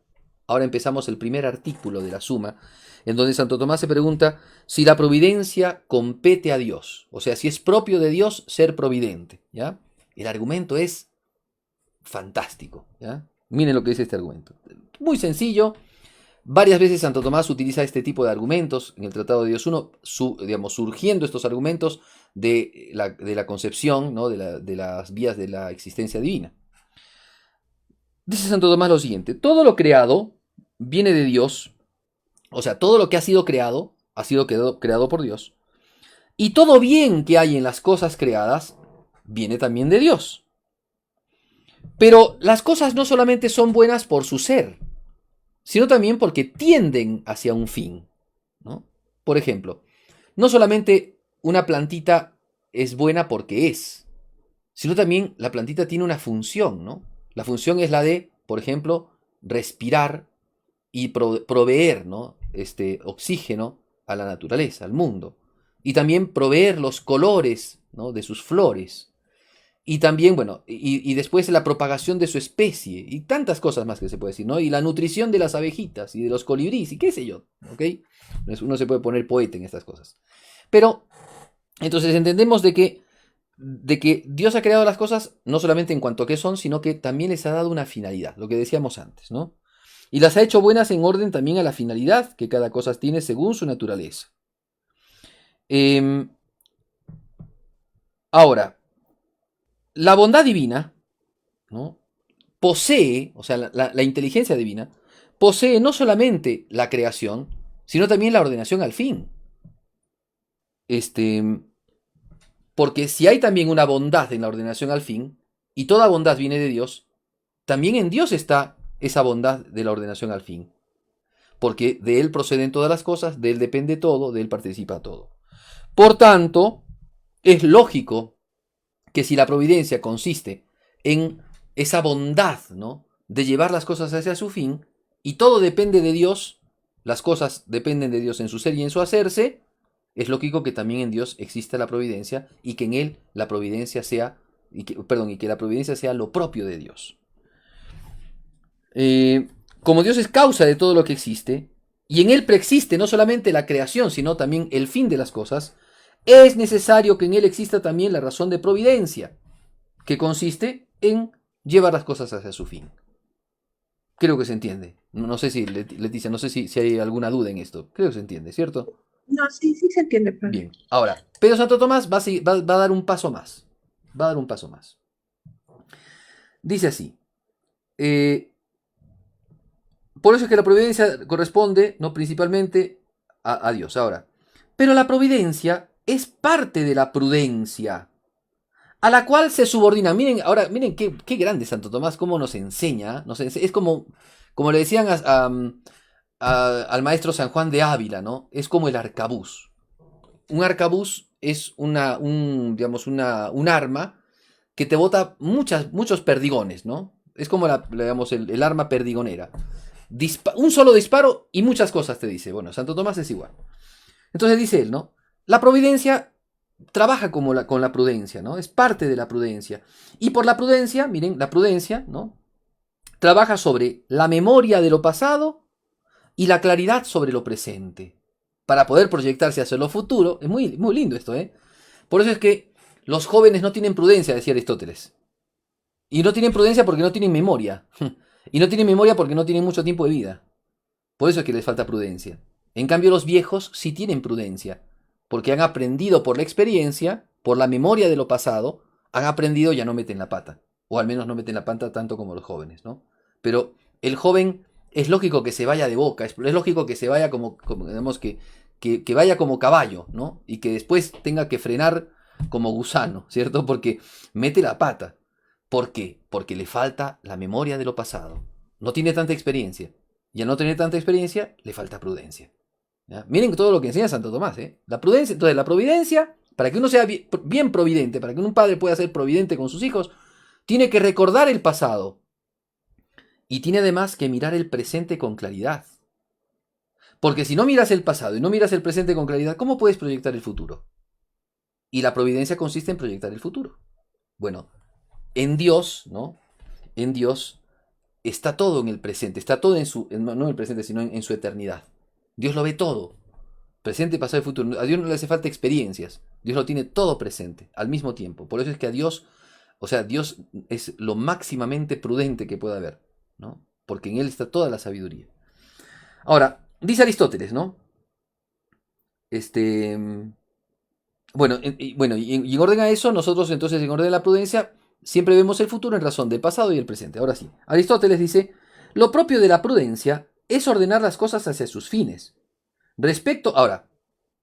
Ahora empezamos el primer artículo de la Suma, en donde Santo Tomás se pregunta si la providencia compete a Dios, o sea, si es propio de Dios ser providente, ¿ya? El argumento es fantástico, ¿ya? Miren lo que dice este argumento. Muy sencillo. Varias veces Santo Tomás utiliza este tipo de argumentos en el Tratado de Dios 1, digamos, surgiendo estos argumentos de la concepción, ¿no?, de las vías de la existencia divina. Dice Santo Tomás lo siguiente: todo lo creado viene de Dios, o sea, todo lo que ha sido creado creado por Dios, y todo bien que hay en las cosas creadas viene también de Dios. Pero las cosas no solamente son buenas por su ser, sino también porque tienden hacia un fin, ¿no? Por ejemplo, no solamente una plantita es buena porque es, sino también la plantita tiene una función, ¿no? La función es la de, por ejemplo, respirar y proveer, ¿no?, oxígeno a la naturaleza, al mundo. Y también proveer los colores, ¿no?, de sus flores. Y también, bueno, y después la propagación de su especie y tantas cosas más que se puede decir, ¿no? Y la nutrición de las abejitas y de los colibríes y qué sé yo, ¿ok? Uno se puede poner poeta en estas cosas. Pero, entonces entendemos de que Dios ha creado las cosas no solamente en cuanto a qué son, sino que también les ha dado una finalidad, lo que decíamos antes, ¿no? Y las ha hecho buenas en orden también a la finalidad que cada cosa tiene según su naturaleza. Ahora, la bondad divina, ¿no?, posee, o sea, la inteligencia divina, posee no solamente la creación, sino también la ordenación al fin. Porque si hay también una bondad en la ordenación al fin, y toda bondad viene de Dios, también en Dios está esa bondad de la ordenación al fin. Porque de Él proceden todas las cosas, de Él depende todo, de Él participa todo. Por tanto, es lógico que si la providencia consiste en esa bondad, ¿no?, de llevar las cosas hacia su fin, y todo depende de Dios, las cosas dependen de Dios en su ser y en su hacerse, es lógico que también en Dios exista la providencia y que en Él la providencia sea, y que la providencia sea lo propio de Dios. Como Dios es causa de todo lo que existe, y en Él preexiste no solamente la creación, sino también el fin de las cosas, es necesario que en Él exista también la razón de providencia, que consiste en llevar las cosas hacia su fin. Creo que se entiende. No sé si, Leticia, no sé si hay alguna duda en esto. Creo que se entiende, ¿cierto? No, sí, sí se entiende, padre. Bien, ahora, Pedro Santo Tomás va a dar un paso más. Va a dar un paso más. Dice así. Por eso es que la providencia corresponde, no, principalmente a Dios. Ahora, pero la providencia es parte de la prudencia, a la cual se subordina. Miren, ahora, miren qué grande Santo Tomás, cómo nos enseña. Es como le decían al maestro San Juan de Ávila, ¿no? Es como el arcabuz. Un arcabuz es un arma que te bota muchos perdigones, ¿no? Es como el arma perdigonera. Un solo disparo y muchas cosas te dice. Bueno, Santo Tomás es igual. Entonces dice él, ¿no? La providencia trabaja con la prudencia, ¿no? Es parte de la prudencia. Y por la prudencia, miren, la prudencia, ¿no?, trabaja sobre la memoria de lo pasado y la claridad sobre lo presente. Para poder proyectarse hacia lo futuro. Es muy, muy lindo esto, ¿eh? Por eso es que los jóvenes no tienen prudencia, decía Aristóteles. Y no tienen prudencia porque no tienen memoria. Y no tienen memoria porque no tienen mucho tiempo de vida. Por eso es que les falta prudencia. En cambio, los viejos sí tienen prudencia. porque han aprendido por la experiencia, por la memoria de lo pasado, han aprendido, ya no meten la pata, o al menos no meten la pata tanto como los jóvenes, ¿no? Pero el joven es lógico que se vaya de boca, es lógico que se vaya como digamos que vaya como caballo, ¿no? Y que después tenga que frenar como gusano, ¿cierto? Porque mete la pata. ¿Por qué? Porque le falta la memoria de lo pasado. No tiene tanta experiencia. Y al no tener tanta experiencia, le falta prudencia. ¿Ya? Miren todo lo que enseña Santo Tomás, ¿eh? La prudencia, entonces la providencia, para que uno sea bien providente, para que un padre pueda ser providente con sus hijos, tiene que recordar el pasado. Y tiene además que mirar el presente con claridad. Porque si no miras el pasado y no miras el presente con claridad, ¿cómo puedes proyectar el futuro? Y la providencia consiste en proyectar el futuro. Bueno, en Dios, ¿no? En Dios está todo en el presente, está todo no en el presente, sino en su eternidad. Dios lo ve todo, presente, pasado y futuro. A Dios no le hace falta experiencias, Dios lo tiene todo presente, al mismo tiempo. Por eso es que a Dios, o sea, Dios es lo máximamente prudente que pueda haber, ¿no? Porque en Él está toda la sabiduría. Ahora, dice Aristóteles, ¿no? Bueno, y en orden a eso, nosotros entonces en orden a la prudencia, siempre vemos el futuro en razón del pasado y el presente. Ahora sí, Aristóteles dice, lo propio de la prudencia es ordenar las cosas hacia sus fines. Ahora,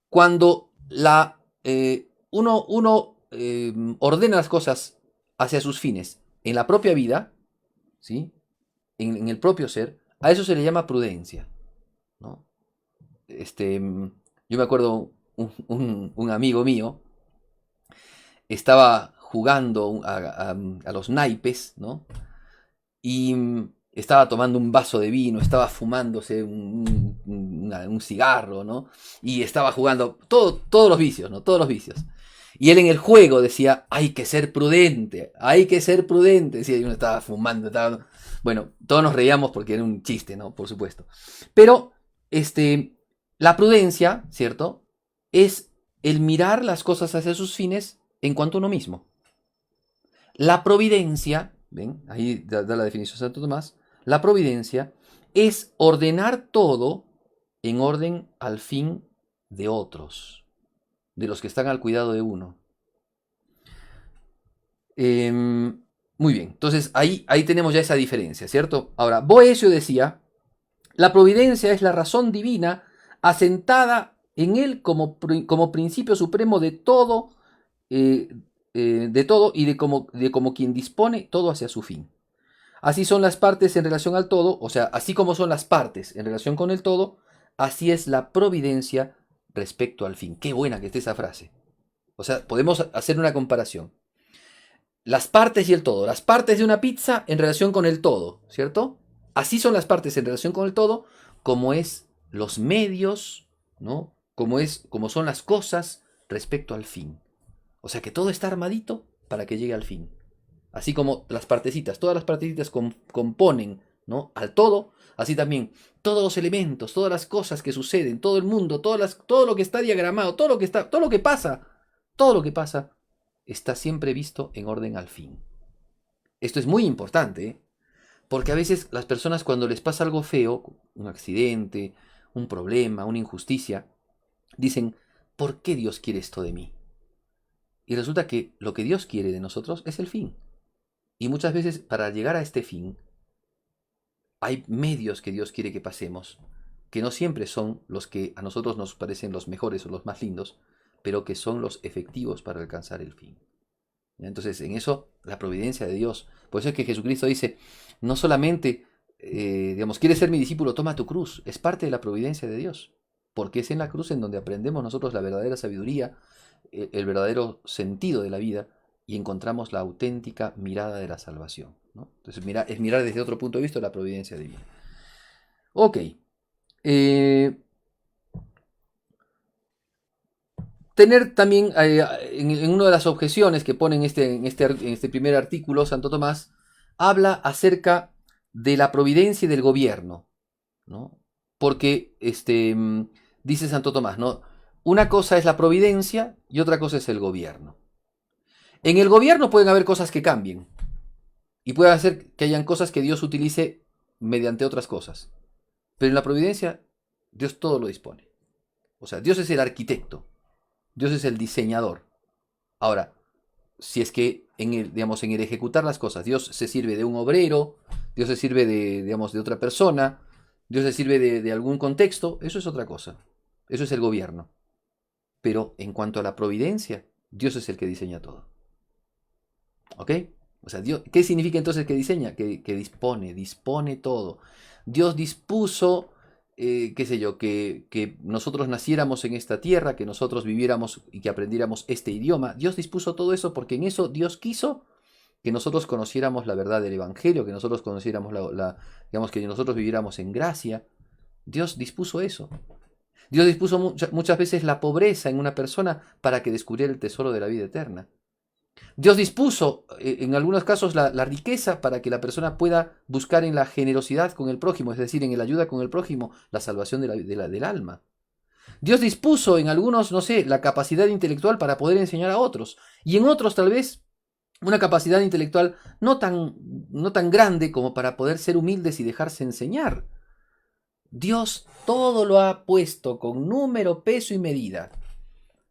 cuando uno ordena las cosas hacia sus fines en la propia vida, ¿sí? En el propio ser, a eso se le llama prudencia, ¿no? Yo me acuerdo un amigo mío estaba jugando a los naipes, ¿no? Y estaba tomando un vaso de vino, estaba fumándose un cigarro, ¿no? Y estaba jugando todos los vicios, ¿no? Todos los vicios. Y él en el juego decía, hay que ser prudente, hay que ser prudente. Decía, y uno estaba fumando, Bueno, todos nos reíamos porque era un chiste, ¿no? Por supuesto. Pero, la prudencia, ¿cierto? Es el mirar las cosas hacia sus fines en cuanto a uno mismo. La providencia, ¿ven? Ahí da la definición de Santo Tomás. La providencia es ordenar todo en orden al fin de otros, de los que están al cuidado de uno. Muy bien, entonces ahí tenemos ya esa diferencia, ¿cierto? Ahora, Boecio decía, la providencia es la razón divina asentada en él como principio supremo de todo, y de como quien dispone todo hacia su fin. Así son las partes en relación al todo, o sea, así como son las partes en relación con el todo, así es la providencia respecto al fin. Qué buena que esté esa frase. O sea, podemos hacer una comparación. Las partes y el todo. Las partes de una pizza en relación con el todo, ¿cierto? Así son las partes en relación con el todo, como es los medios, ¿no? Como son las cosas respecto al fin. O sea que todo está armadito para que llegue al fin. Así como las partecitas, todas las partecitas componen, ¿no? Al todo, así también todos los elementos, todas las cosas que suceden, todo el mundo, todo lo que está diagramado, todo lo que pasa, está siempre visto en orden al fin. Esto es muy importante, ¿eh? Porque a veces las personas cuando les pasa algo feo, un accidente, un problema, una injusticia, dicen, ¿por qué Dios quiere esto de mí? Y resulta que lo que Dios quiere de nosotros es el fin. Y muchas veces para llegar a este fin hay medios que Dios quiere que pasemos, que no siempre son los que a nosotros nos parecen los mejores o los más lindos, pero que son los efectivos para alcanzar el fin. Entonces, en eso, la providencia de Dios. Por eso es que Jesucristo dice, no solamente, ¿quieres ser mi discípulo? Toma tu cruz. Es parte de la providencia de Dios. Porque es en la cruz en donde aprendemos nosotros la verdadera sabiduría, el verdadero sentido de la vida y encontramos la auténtica mirada de la salvación, ¿no? Entonces, es mirar desde otro punto de vista la providencia divina. Ok. Tener también, en una de las objeciones que pone en este primer artículo, Santo Tomás, habla acerca de la providencia y del gobierno, ¿no? Porque, dice Santo Tomás, ¿no? Una cosa es la providencia y otra cosa es el gobierno. En el gobierno pueden haber cosas que cambien y puede hacer que hayan cosas que Dios utilice mediante otras cosas. Pero en la providencia, Dios todo lo dispone. O sea, Dios es el arquitecto. Dios es el diseñador. Ahora, si es que en el, digamos, en el ejecutar las cosas, Dios se sirve de un obrero, Dios se sirve de, digamos, de otra persona, Dios se sirve de algún contexto, eso es otra cosa. Eso es el gobierno. Pero en cuanto a la providencia, Dios es el que diseña todo. ¿Ok? O sea, Dios, ¿qué significa entonces que diseña? Que dispone todo. Dios dispuso, qué sé yo, que nosotros naciéramos en esta tierra, que nosotros viviéramos y que aprendiéramos este idioma. Dios dispuso todo eso porque en eso Dios quiso que nosotros conociéramos la verdad del Evangelio, que nosotros conociéramos digamos, que nosotros viviéramos en gracia. Dios dispuso eso. Dios dispuso muchas veces la pobreza en una persona para que descubriera el tesoro de la vida eterna. Dios dispuso en algunos casos la riqueza para que la persona pueda buscar en la generosidad con el prójimo, es decir, en la ayuda con el prójimo, la salvación del alma. Dios dispuso en algunos, no sé, la capacidad intelectual para poder enseñar a otros. Y en otros tal vez una capacidad intelectual no tan grande como para poder ser humildes y dejarse enseñar. Dios todo lo ha puesto con número, peso y medida.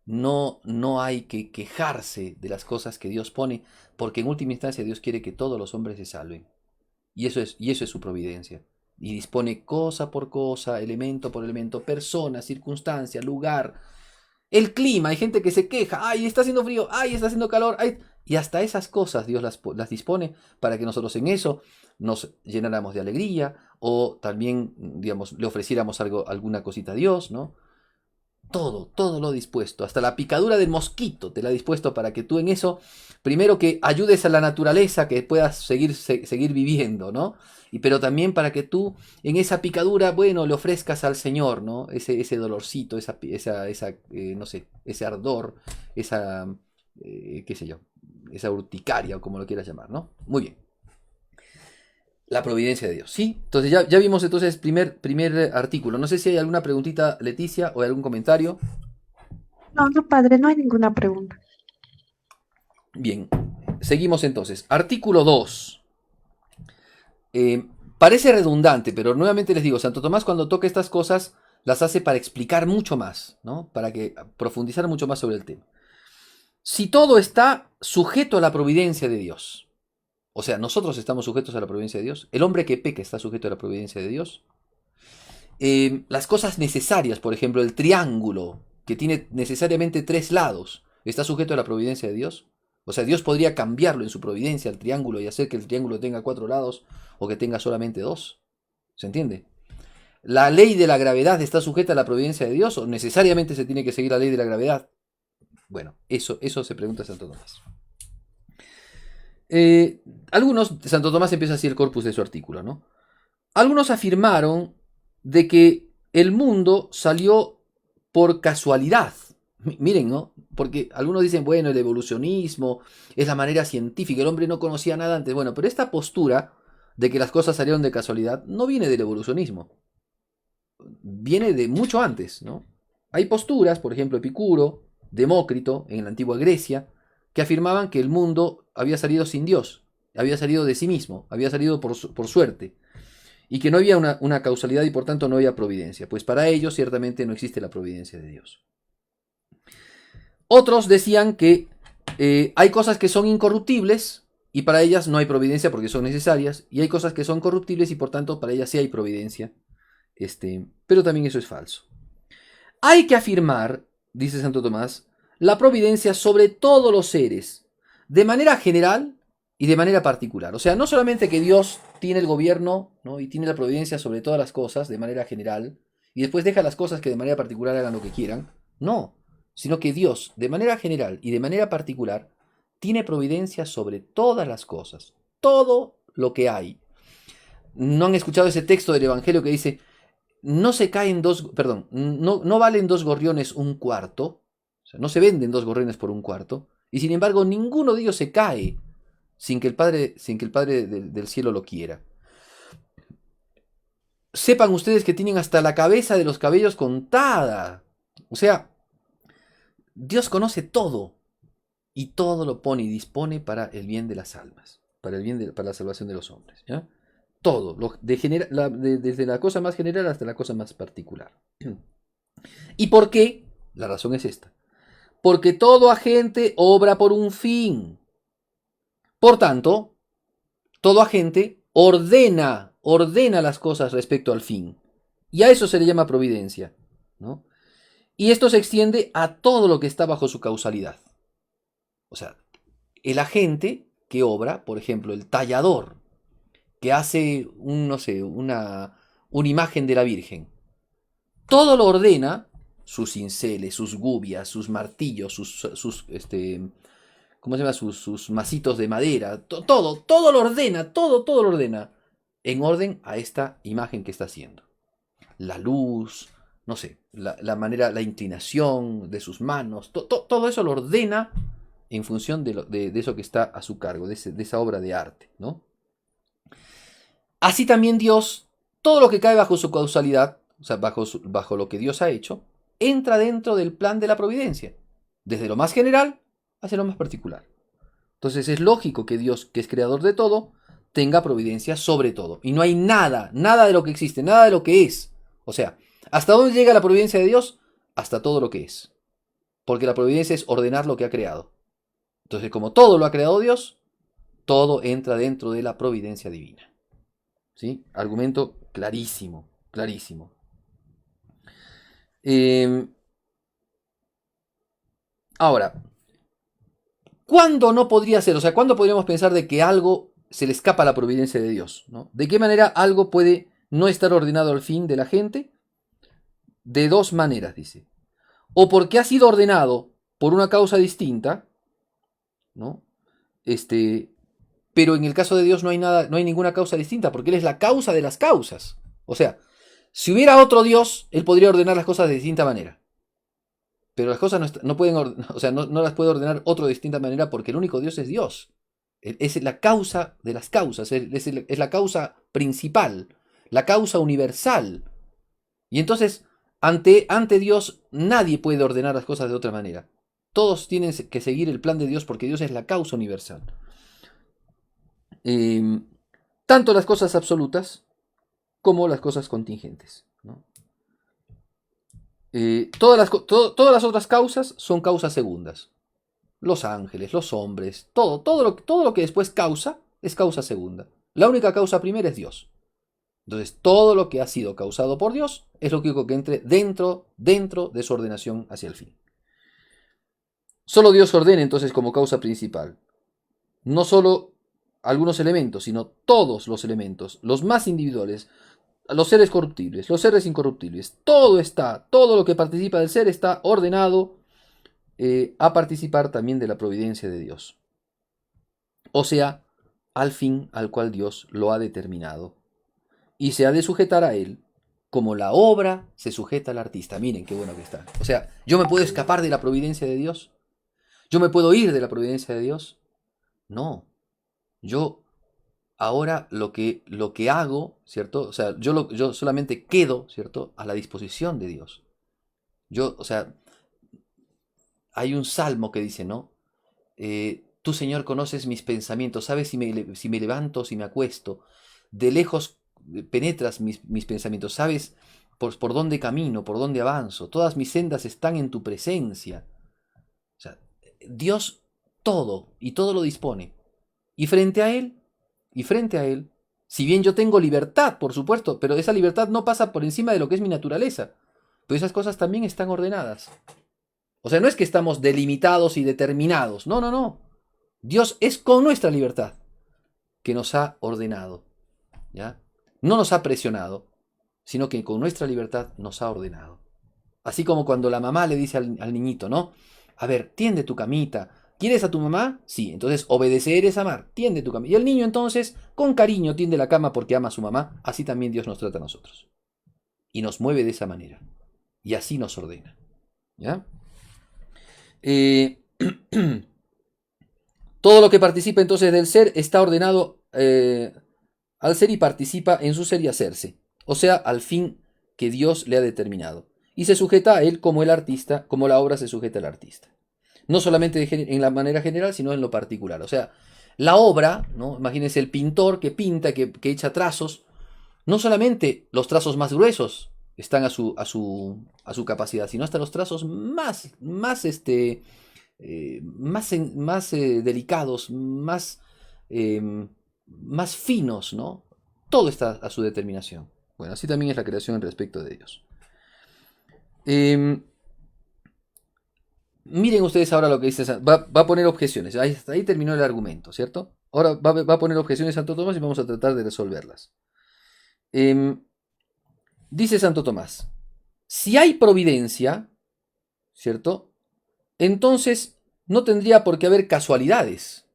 No hay que quejarse de las cosas que Dios pone, porque en última instancia Dios quiere que todos los hombres se salven. Y eso es su providencia. Y dispone cosa por cosa, elemento por elemento, persona, circunstancia, lugar, el clima. Hay gente que se queja, ay, está haciendo frío, ay, está haciendo calor, ay. Y hasta esas cosas Dios las dispone para que nosotros en eso nos llenáramos de alegría o también, digamos, le ofreciéramos alguna cosita a Dios, ¿no? Todo lo dispuesto, hasta la picadura del mosquito te la ha dispuesto para que tú en eso, primero que ayudes a la naturaleza, que puedas seguir viviendo, ¿no? Pero también para que tú en esa picadura, bueno, le ofrezcas al Señor, ¿no? Ese dolorcito, no sé, ese ardor, esa, qué sé yo, esa urticaria o como lo quieras llamar, ¿no? Muy bien. La providencia de Dios, ¿sí? Entonces ya vimos entonces primer artículo. No sé si hay alguna preguntita, Leticia, o algún comentario. No, no, padre, no hay ninguna pregunta. Bien, seguimos entonces. Artículo 2. Parece redundante, pero nuevamente les digo, Santo Tomás cuando toca estas cosas las hace para explicar mucho más, ¿no? Para profundizar mucho más sobre el tema. Si todo está sujeto a la providencia de Dios, o sea, nosotros estamos sujetos a la providencia de Dios, el hombre que peca está sujeto a la providencia de Dios, las cosas necesarias, por ejemplo, el triángulo, que tiene necesariamente 3 lados, está sujeto a la providencia de Dios. O sea, Dios podría cambiarlo en su providencia al triángulo y hacer que el triángulo tenga 4 lados o que tenga solamente 2. ¿Se entiende? ¿La ley de la gravedad está sujeta a la providencia de Dios o necesariamente se tiene que seguir la ley de la gravedad? Bueno, eso se pregunta Santo Tomás. Santo Tomás empieza así el corpus de su artículo, ¿no? Algunos afirmaron de que el mundo salió por casualidad. Miren, ¿no? Porque algunos dicen, bueno, el evolucionismo es la manera científica, el hombre no conocía nada antes. Bueno, pero esta postura de que las cosas salieron de casualidad no viene del evolucionismo. Viene de mucho antes, ¿no? Hay posturas, por ejemplo, Epicuro, Demócrito, en la antigua Grecia, que afirmaban que el mundo había salido sin Dios, había salido de sí mismo, había salido por suerte, y que no había una causalidad y por tanto no había providencia. Pues para ellos ciertamente no existe la providencia de Dios. Otros decían que hay cosas que son incorruptibles y para ellas no hay providencia porque son necesarias, y hay cosas que son corruptibles y por tanto para ellas sí hay providencia. Pero también eso es falso. Hay que afirmar, dice Santo Tomás, la providencia sobre todos los seres, de manera general y de manera particular. O sea, no solamente que Dios tiene el gobierno, ¿no? Y tiene la providencia sobre todas las cosas de manera general, y después deja las cosas que de manera particular hagan lo que quieran. No, sino que Dios, de manera general y de manera particular, tiene providencia sobre todas las cosas, todo lo que hay. ¿No han escuchado ese texto del Evangelio que dice, no valen 2 gorriones un cuarto, o sea, no se venden 2 gorriones por un cuarto, y sin embargo ninguno de ellos se cae sin que el Padre del cielo lo quiera? Sepan ustedes que tienen hasta la cabeza de los cabellos contada. O sea, Dios conoce todo y todo lo pone y dispone para el bien de las almas, para la salvación de los hombres, ¿ya? Todo, desde la cosa más general hasta la cosa más particular. ¿Y por qué? La razón es esta. porque todo agente obra por un fin. Por tanto, todo agente ordena las cosas respecto al fin. Y a eso se le llama providencia, ¿no? Y esto se extiende a todo lo que está bajo su causalidad. O sea, el agente que obra, por ejemplo, el tallador, que hace, no sé, una imagen de la Virgen, todo lo ordena, sus cinceles, sus gubias, sus martillos, ¿cómo se llama? Sus masitos de madera, todo lo ordena, todo lo ordena, en orden a esta imagen que está haciendo. La luz, no sé, la manera, la inclinación de sus manos, todo eso lo ordena en función de eso que está a su cargo, de esa obra de arte, ¿no? Así también Dios, todo lo que cae bajo su causalidad, o sea, bajo lo que Dios ha hecho, entra dentro del plan de la providencia, desde lo más general hacia lo más particular. Entonces es lógico que Dios, que es creador de todo, tenga providencia sobre todo. Y no hay nada de lo que existe, nada de lo que es. O sea, ¿hasta dónde llega la providencia de Dios? Hasta todo lo que es. Porque la providencia es ordenar lo que ha creado. Entonces, como todo lo ha creado Dios, todo entra dentro de la providencia divina. ¿Sí? Argumento clarísimo, clarísimo. Ahora, ¿cuándo no podría ser? O sea, ¿cuándo podríamos pensar de que algo se le escapa a la providencia de Dios, ¿no? ¿De qué manera algo puede no estar ordenado al fin de la gente? De dos maneras, dice. O porque ha sido ordenado por una causa distinta, ¿no? Pero en el caso de Dios no hay nada, no hay ninguna causa distinta, porque Él es la causa de las causas. O sea, si hubiera otro Dios, Él podría ordenar las cosas de distinta manera. Pero las cosas no pueden, o sea, no las puede ordenar otro de distinta manera porque el único Dios es Dios. Es la causa de las causas, es la causa principal, la causa universal. Y entonces, ante Dios, nadie puede ordenar las cosas de otra manera. Todos tienen que seguir el plan de Dios porque Dios es la causa universal. Tanto las cosas absolutas como las cosas contingentes, ¿no? Todas las otras causas son causas segundas. Los ángeles, los hombres, todo lo que después causa es causa segunda. La única causa primera es Dios. Entonces, todo lo que ha sido causado por Dios es lo único que entre dentro de su ordenación hacia el fin. Solo Dios ordena entonces como causa principal. No solo algunos elementos, sino todos los elementos, los más individuales, los seres corruptibles, los seres incorruptibles, todo lo que participa del ser está ordenado a participar también de la providencia de Dios. O sea, al fin al cual Dios lo ha determinado. Y se ha de sujetar a él como la obra se sujeta al artista. Miren qué bueno que está. O sea, yo me puedo escapar de la providencia de Dios. Yo me puedo ir de la providencia de Dios. No. Yo ahora lo que hago, ¿cierto? O sea, yo solamente quedo, ¿cierto? A la disposición de Dios. O sea, hay un salmo que dice, ¿no? Tú, Señor, conoces mis pensamientos, sabes si me levanto o si me acuesto. De lejos penetras mis pensamientos, sabes por dónde camino, por dónde avanzo. Todas mis sendas están en tu presencia. O sea, Dios todo lo dispone. Y frente a Él, si bien yo tengo libertad, por supuesto, pero esa libertad no pasa por encima de lo que es mi naturaleza. Pero esas cosas también están ordenadas. O sea, no es que estamos delimitados y determinados. No, no, no. Dios es con nuestra libertad que nos ha ordenado. ¿Ya? No nos ha presionado, sino que con nuestra libertad nos ha ordenado. Así como cuando la mamá le dice al niñito, ¿no? A ver, tiende tu camita. ¿Quieres a tu mamá? Sí, entonces obedecer es amar. Tiende tu cama. Y el niño entonces, con cariño, tiende la cama porque ama a su mamá. Así también Dios nos trata a nosotros. Y nos mueve de esa manera. Y así nos ordena. ¿Ya? Todo lo que participa entonces del ser está ordenado al ser y participa en su ser y hacerse. O sea, al fin que Dios le ha determinado. Y se sujeta a él como el artista, como la obra se sujeta al artista. No solamente en la manera general, sino en lo particular. O sea, la obra, ¿no? Imagínense el pintor que pinta, que echa trazos. No solamente los trazos más gruesos, están a su capacidad, sino hasta los trazos más delicados, más finos, ¿no? Todo está a su determinación. Bueno, así también es la creación en respecto de ellos. Miren ustedes ahora lo que dice, va a poner objeciones. Ahí terminó el argumento, ¿cierto? Ahora va a poner objeciones Santo Tomás y vamos a tratar de resolverlas. Dice Santo Tomás, si hay providencia, ¿cierto? Entonces no tendría por qué haber casualidades.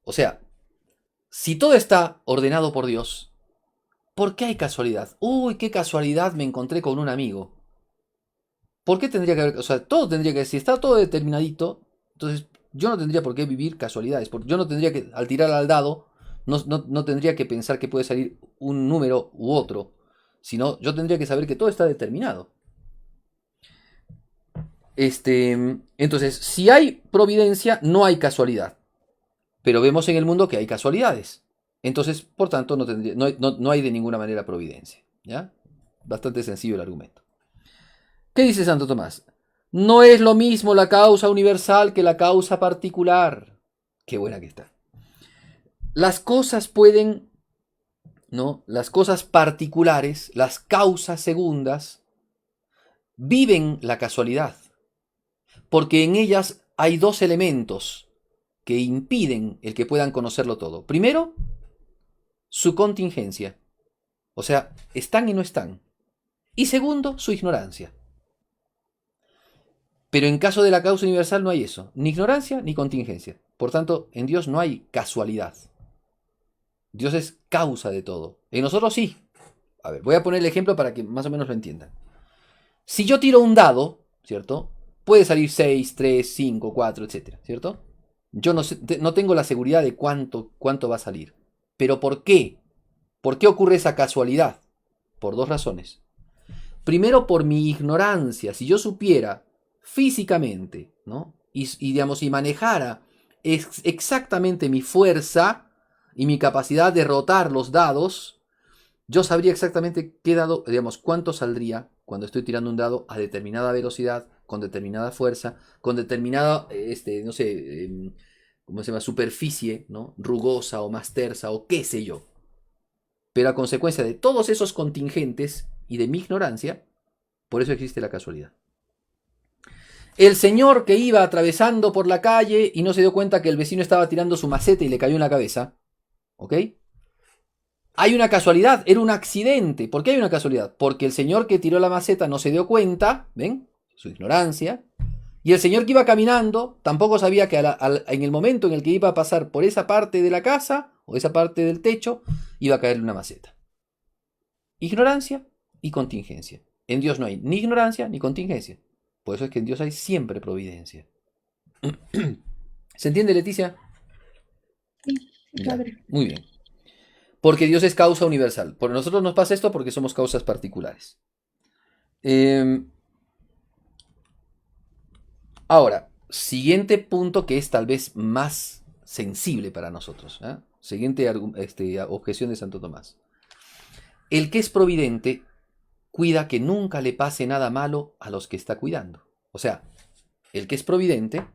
O sea, si todo está ordenado por Dios, ¿por qué hay casualidad? Uy, qué casualidad me encontré con un amigo. ¿Por qué tendría que haber? O sea, todo tendría que, si está todo determinadito, entonces yo no tendría por qué vivir casualidades. Porque yo no tendría que, al tirar al dado, no tendría que pensar que puede salir un número u otro. Sino yo tendría que saber que todo está determinado. Entonces, si hay providencia, no hay casualidad. Pero vemos en el mundo que hay casualidades. Entonces, por tanto, no hay de ninguna manera providencia. ¿Ya? Bastante sencillo el argumento. ¿Qué dice Santo Tomás? No es lo mismo la causa universal que la causa particular. Qué buena que está. Las cosas pueden, ¿no? Las cosas particulares, las causas segundas, viven la casualidad. Porque en ellas hay dos elementos que impiden el que puedan conocerlo todo. Primero, su contingencia. O sea, están y no están. Y segundo, su ignorancia. Pero en caso de la causa universal no hay eso, ni ignorancia ni contingencia. Por tanto, en Dios no hay casualidad. Dios es causa de todo. En nosotros sí. A ver, voy a poner el ejemplo para que más o menos lo entiendan. Si yo tiro un dado, ¿cierto? Puede salir 6, 3, 5, 4, etc. ¿Cierto? Yo no tengo la seguridad de cuánto va a salir. ¿Pero por qué? ¿Por qué ocurre esa casualidad? Por dos razones. Primero, por mi ignorancia. Si yo supiera físicamente, ¿no? Y manejara exactamente mi fuerza y mi capacidad de rotar los dados, yo sabría exactamente qué dado, cuánto saldría cuando estoy tirando un dado a determinada velocidad, con determinada fuerza, con determinada, no sé, ¿cómo se llama? Superficie, ¿no? Rugosa o más tersa o qué sé yo. Pero a consecuencia de todos esos contingentes y de mi ignorancia, por eso existe la casualidad. El señor que iba atravesando por la calle y no se dio cuenta que el vecino estaba tirando su maceta y le cayó en la cabeza. ¿Ok? Hay una casualidad, era un accidente. ¿Por qué hay una casualidad? Porque el señor que tiró la maceta no se dio cuenta, ¿ven? Su ignorancia. Y el señor que iba caminando tampoco sabía que en el momento en el que iba a pasar por esa parte de la casa o esa parte del techo, iba a caerle una maceta. Ignorancia y contingencia. En Dios no hay ni ignorancia ni contingencia. Por eso es que en Dios hay siempre providencia. ¿Se entiende, Leticia? Sí, Ya, padre. muy bien. Porque Dios es causa universal. Por nosotros nos pasa esto porque somos causas particulares. Ahora, siguiente punto que es tal vez más sensible para nosotros. Siguiente objeción de Santo Tomás. El que es providente cuida que nunca le pase nada malo a los que está cuidando. O sea, el que es providente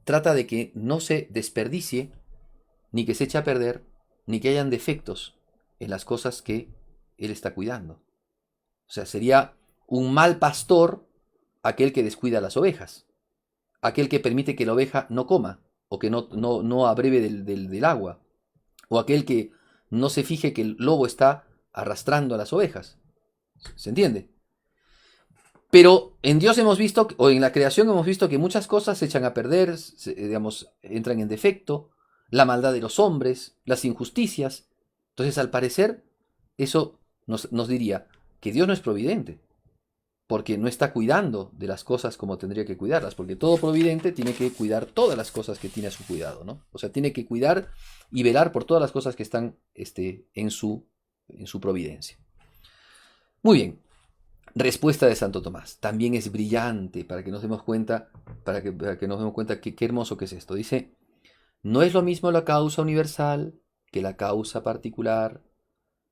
trata de que no se desperdicie, ni que se eche a perder, ni que hayan defectos en las cosas que él está cuidando. O sea, sería un mal pastor aquel que descuida las ovejas, aquel que permite que la oveja no coma, o que no abreve del agua, o aquel que no se fije que el lobo está arrastrando a las ovejas. ¿Se entiende? Pero en Dios hemos visto, o en la creación hemos visto que muchas cosas se echan a perder, entran en defecto, la maldad de los hombres, las injusticias. Entonces, al parecer, eso nos diría que Dios no es providente, porque no está cuidando de las cosas como tendría que cuidarlas, porque todo providente tiene que cuidar todas las cosas que tiene a su cuidado, ¿no? O sea, tiene que cuidar y velar por todas las cosas que están en su providencia. Muy bien. Respuesta de Santo Tomás. También es brillante para que nos demos cuenta, para que nos demos cuenta qué hermoso que es esto. Dice, no es lo mismo la causa universal que la causa particular.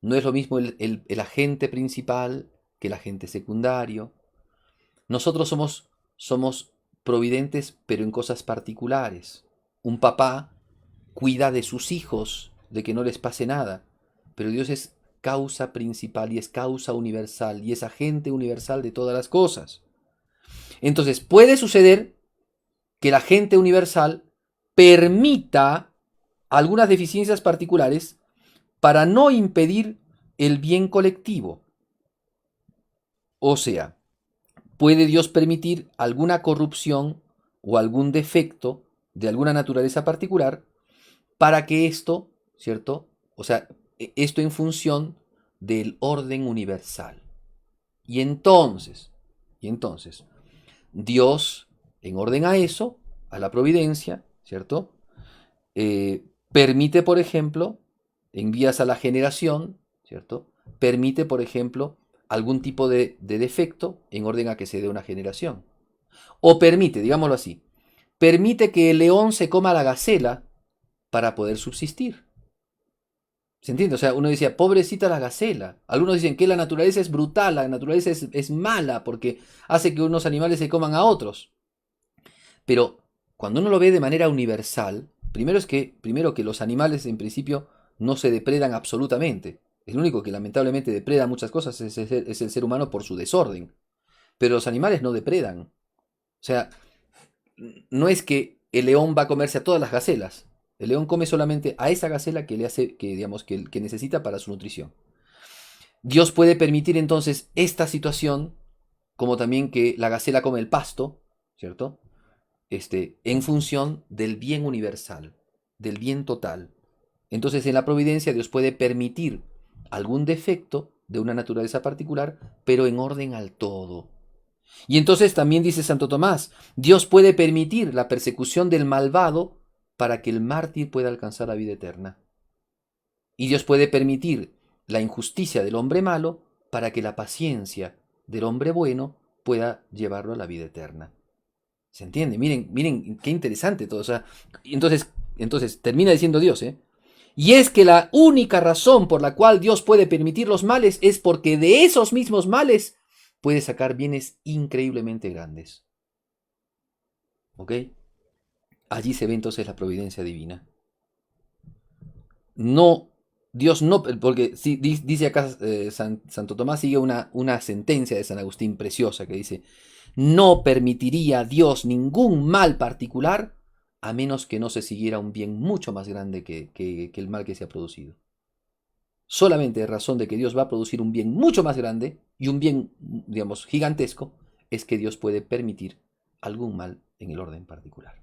No es lo mismo el agente principal que el agente secundario. Nosotros somos providentes, pero en cosas particulares. Un papá cuida de sus hijos, de que no les pase nada, pero Dios es causa principal y es causa universal y es agente universal de todas las cosas. Entonces puede suceder que el agente universal permita algunas deficiencias particulares para no impedir el bien colectivo. O sea, puede Dios permitir alguna corrupción o algún defecto de alguna naturaleza particular para que esto, ¿cierto? O sea, esto en función del orden universal. Y entonces, Dios, en orden a eso, a la providencia, ¿cierto? Permite, por ejemplo, en vías a la generación, ¿cierto? Permite, por ejemplo, algún tipo de defecto en orden a que se dé una generación. O permite, digámoslo así, permite que el león se coma a la gacela para poder subsistir. ¿Se entiende? O sea, uno decía, pobrecita la gacela. Algunos dicen que la naturaleza es brutal, la naturaleza es mala porque hace que unos animales se coman a otros. Pero cuando uno lo ve de manera universal, primero que los animales en principio no se depredan absolutamente. El único que lamentablemente depreda muchas cosas es el ser humano por su desorden. Pero los animales no depredan. O sea, no es que el león va a comerse a todas las gacelas. El león come solamente a esa gacela que le hace, que necesita para su nutrición. Dios puede permitir entonces esta situación, como también que la gacela come el pasto, ¿cierto? En función del bien universal, del bien total. Entonces en la providencia Dios puede permitir algún defecto de una naturaleza particular, pero en orden al todo. Y entonces también dice Santo Tomás, Dios puede permitir la persecución del malvado para que el mártir pueda alcanzar la vida eterna. Y Dios puede permitir la injusticia del hombre malo para que la paciencia del hombre bueno pueda llevarlo a la vida eterna. ¿Se entiende? Miren qué interesante todo. O sea, entonces termina diciendo Dios, ¿eh? Y es que la única razón por la cual Dios puede permitir los males es porque de esos mismos males puede sacar bienes increíblemente grandes. ¿Ok? Allí se ve entonces la providencia divina. No, Dios no, porque sí, dice acá Santo Tomás, sigue una sentencia de San Agustín preciosa que dice, no permitiría Dios ningún mal particular a menos que no se siguiera un bien mucho más grande que el mal que se ha producido. Solamente de razón de que Dios va a producir un bien mucho más grande y un bien, digamos, gigantesco, es que Dios puede permitir algún mal en el orden particular.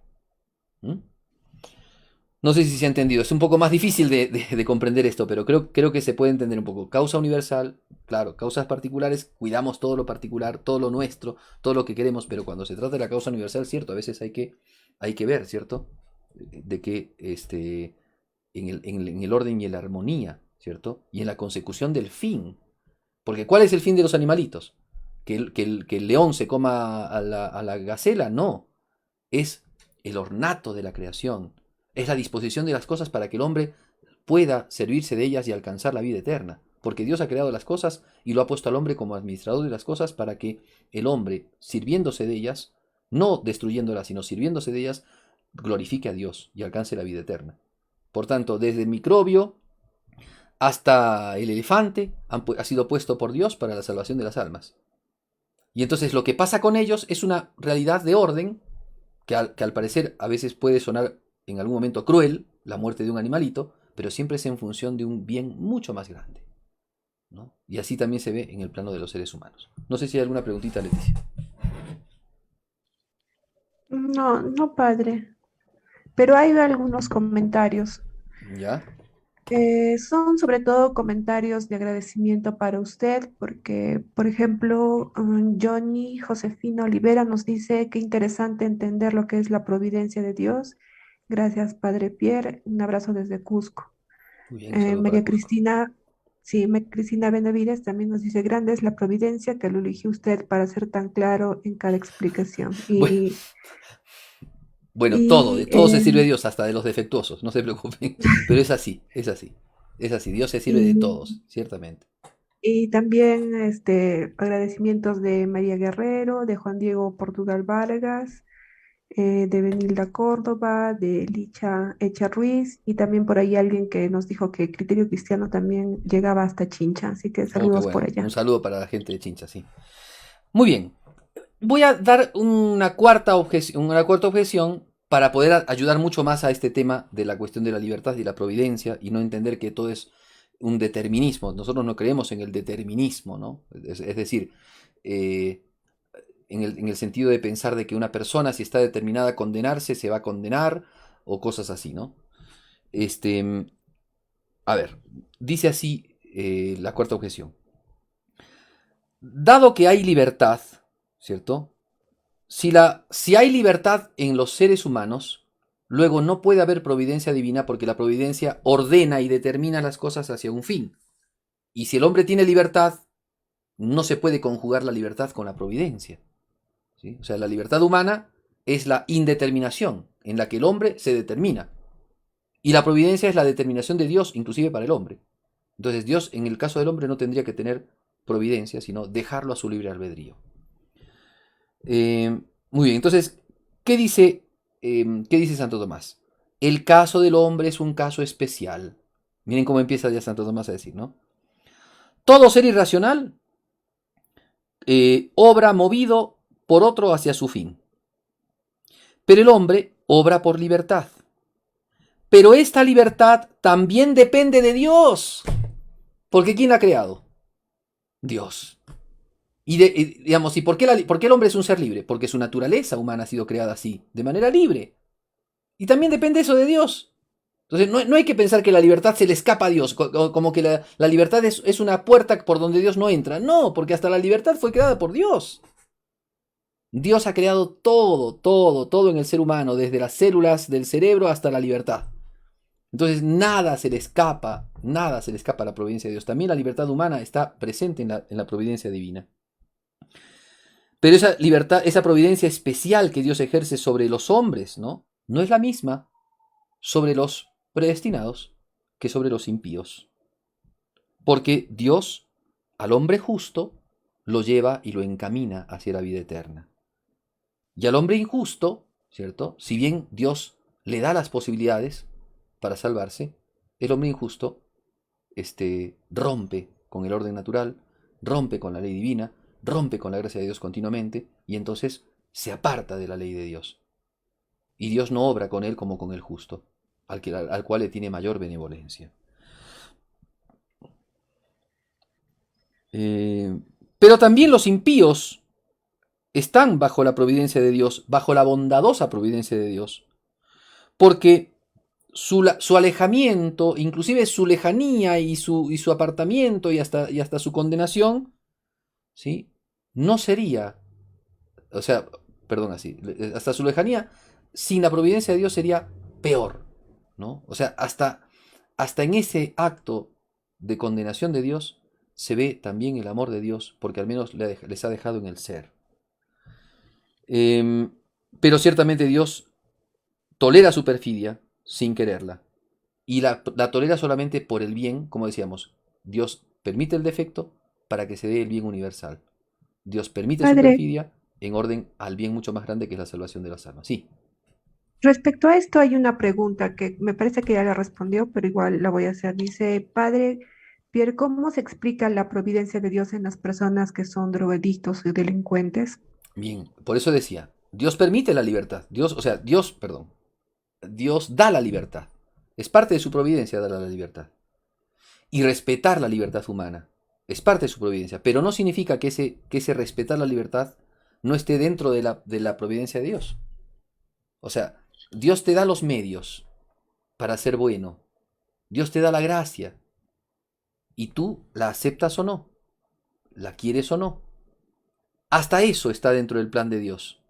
¿Mm? No sé si se ha entendido, es un poco más difícil de comprender esto, pero creo que se puede entender un poco. Causa universal, claro, causas particulares, cuidamos todo lo particular, todo lo nuestro, todo lo que queremos, pero cuando se trata de la causa universal, cierto, a veces hay que ver, ¿cierto? De que en el orden y en la armonía, ¿cierto? Y en la consecución del fin. Porque ¿cuál es el fin de los animalitos? ¿Que el león se coma a la gacela? No, es el ornato de la creación. Es la disposición de las cosas para que el hombre pueda servirse de ellas y alcanzar la vida eterna. Porque Dios ha creado las cosas y lo ha puesto al hombre como administrador de las cosas para que el hombre, sirviéndose de ellas, no destruyéndolas, sino sirviéndose de ellas, glorifique a Dios y alcance la vida eterna. Por tanto, desde el microbio hasta el elefante ha sido puesto por Dios para la salvación de las almas. Y entonces lo que pasa con ellos es una realidad de orden que al parecer a veces puede sonar en algún momento cruel, la muerte de un animalito, pero siempre es en función de un bien mucho más grande, ¿no? Y así también se ve en el plano de los seres humanos. No sé si hay alguna preguntita, Leticia. No, no, padre, pero hay algunos comentarios. ¿Ya? Son sobre todo comentarios de agradecimiento para usted, porque, por ejemplo, Johnny Josefina Olivera nos dice que interesante entender lo que es la providencia de Dios. Gracias, Padre Pierre. Un abrazo desde Cusco. Muy bien, un saludo para María Cusco. Cristina, sí, María Cristina Benavides también nos dice, grande es la providencia que lo eligió usted para ser tan claro en cada explicación. Bueno, Y, bueno, todo, de y todo se sirve Dios, hasta de los defectuosos, no se preocupen. Pero es así, es así. Es así, Dios se sirve de y todos, ciertamente. Y también agradecimientos de María Guerrero, de Juan Diego Portugal Vargas, de Benilda Córdoba, de Licha Echa Ruiz, y también por ahí alguien que nos dijo que Criterio Cristiano también llegaba hasta Chincha, así que Oh, qué saludos por bueno. Un allá. saludo para la gente de Chincha, sí. Muy bien. Voy a dar una cuarta objeción para poder ayudar mucho más a este tema de la cuestión de la libertad y la providencia y no entender que todo es un determinismo. Nosotros no creemos en el determinismo, ¿no? Es decir, eh, en el sentido de pensar de que una persona, si está determinada a condenarse, se va a condenar o cosas así, ¿no? Este, a ver, dice así la cuarta objeción. Dado que hay libertad, ¿cierto? Si hay libertad en los seres humanos, luego no puede haber providencia divina porque la providencia ordena y determina las cosas hacia un fin. Y si el hombre tiene libertad, no se puede conjugar la libertad con la providencia. ¿Sí? O sea, la libertad humana es la indeterminación, en la que el hombre se determina. Y la providencia es la determinación de Dios, inclusive para el hombre. Entonces Dios, en el caso del hombre, no tendría que tener providencia, sino dejarlo a su libre albedrío. Muy bien, entonces, ¿qué dice, ¿qué dice Santo Tomás? El caso del hombre es un caso especial. Miren cómo empieza ya Santo Tomás a decir, ¿no? Todo ser irracional obra movido por otro hacia su fin. Pero el hombre obra por libertad. Pero esta libertad también depende de Dios. Porque ¿quién la ha creado? Dios. Digamos, ¿y por qué el hombre es un ser libre? Porque su naturaleza humana ha sido creada así, de manera libre. Y también depende eso de Dios. Entonces, no hay que pensar que la libertad se le escapa a Dios, como que la libertad es una puerta por donde Dios no entra. No, porque hasta la libertad fue creada por Dios. Dios ha creado todo, todo, todo en el ser humano, desde las células del cerebro hasta la libertad. Entonces, nada se le escapa a la providencia de Dios. También la libertad humana está presente en la providencia divina. Pero esa libertad, esa providencia especial que Dios ejerce sobre los hombres, ¿no? No es la misma sobre los predestinados que sobre los impíos. Porque Dios al hombre justo lo lleva y lo encamina hacia la vida eterna. Y al hombre injusto, ¿cierto? Si bien Dios le da las posibilidades para salvarse, el hombre injusto rompe con el orden natural, rompe con la ley divina, rompe con la gracia de Dios continuamente y entonces se aparta de la ley de Dios. Y Dios no obra con él como con el justo, al cual le tiene mayor benevolencia. Eh, pero también los impíos están bajo la providencia de Dios, bajo la bondadosa providencia de Dios, porque su alejamiento, inclusive su lejanía y su apartamiento y hasta su condenación, ¿sí? No sería, o sea, perdón, así, hasta su lejanía, sin la providencia de Dios sería peor, ¿no? O sea, hasta en ese acto de condenación de Dios se ve también el amor de Dios, porque al menos les ha dejado en el ser. Em, pero ciertamente Dios tolera su perfidia sin quererla. Y la tolera solamente por el bien, como decíamos. Dios permite el defecto para que se dé el bien universal. Dios permite su Padre, perfidia en orden al bien mucho más grande que es la salvación de las almas. Sí, respecto a esto hay una pregunta que me parece que ya la respondió, pero igual la voy a hacer. Dice, Padre Pierre, ¿cómo se explica la providencia de Dios en las personas que son drogadictos y delincuentes? bien. Por eso decía, Dios permite la libertad. Dios, o sea, Dios, perdón, Dios da la libertad. Es parte de su providencia dar la libertad. Y respetar la libertad humana. Es parte de su providencia. Pero no significa que ese respetar la libertad no esté dentro de la providencia de Dios. O sea, Dios te da los medios para ser bueno. Dios te da la gracia. Y tú la aceptas o no. La quieres o no. Hasta eso está dentro del plan de Dios.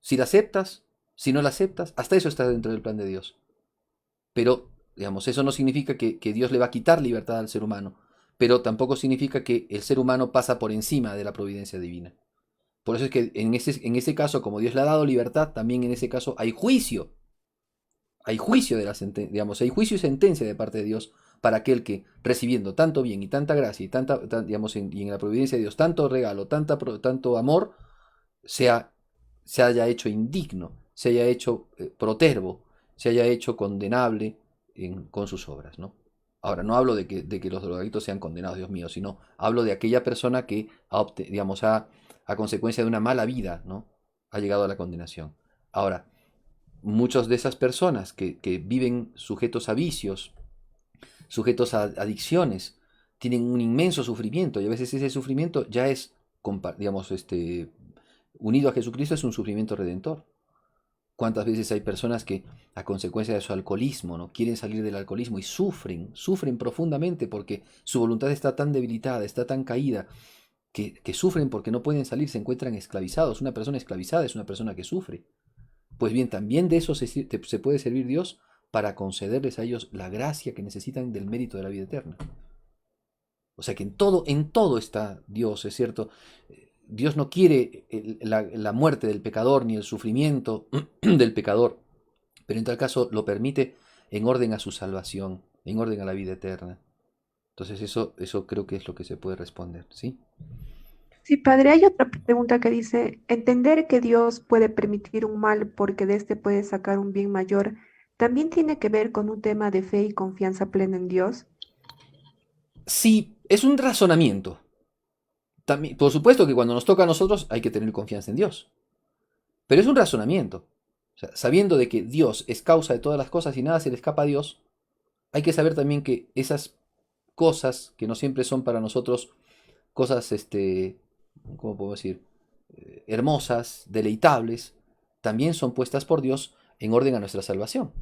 Si la aceptas, si no la aceptas, hasta eso está dentro del plan de Dios. Pero, digamos, eso no significa que Dios le va a quitar libertad al ser humano. Pero tampoco significa que el ser humano pasa por encima de la providencia divina. Por eso es que en ese caso, como Dios le ha dado libertad, también en ese caso hay juicio. Hay juicio de la sentencia, digamos, hay juicio y sentencia de parte de Dios para aquel que, recibiendo tanto bien y tanta gracia y digamos, y en la providencia de Dios, tanto regalo, tanto amor, se haya hecho indigno, se haya hecho protervo, se haya hecho condenable con sus obras, ¿no? Ahora, no hablo de que los drogadictos sean condenados, Dios mío, sino hablo de aquella persona que, digamos, a consecuencia de una mala vida, ¿no? Ha llegado a la condenación. Ahora, muchas de esas personas que viven sujetos a vicios, sujetos a adicciones, tienen un inmenso sufrimiento y a veces ese sufrimiento ya es, digamos, unido a Jesucristo, es un sufrimiento redentor. ¿Cuántas veces hay personas que a consecuencia de su alcoholismo no quieren salir del alcoholismo y sufren profundamente porque su voluntad está tan debilitada, está tan caída, que sufren porque no pueden salir, se encuentran esclavizados? Una persona esclavizada es una persona que sufre. Pues bien, también de eso se puede servir Dios para concederles a ellos la gracia que necesitan del mérito de la vida eterna. O sea que en todo está Dios, es cierto. Dios no quiere la muerte del pecador ni el sufrimiento del pecador, pero en tal caso lo permite en orden a su salvación, en orden a la vida eterna. Entonces eso creo que es lo que se puede responder, ¿sí? Sí, padre, hay otra pregunta que dice, ¿entender que Dios puede permitir un mal porque de este puede sacar un bien mayor, también tiene que ver con un tema de fe y confianza plena en Dios? Sí, es un razonamiento. También, por supuesto que cuando nos toca a nosotros hay que tener confianza en Dios, pero es un razonamiento. O sea, sabiendo de que Dios es causa de todas las cosas y nada se le escapa a Dios, hay que saber también que esas cosas que no siempre son para nosotros cosas, ¿cómo puedo decir? Hermosas, deleitables, también son puestas por Dios en orden a nuestra salvación,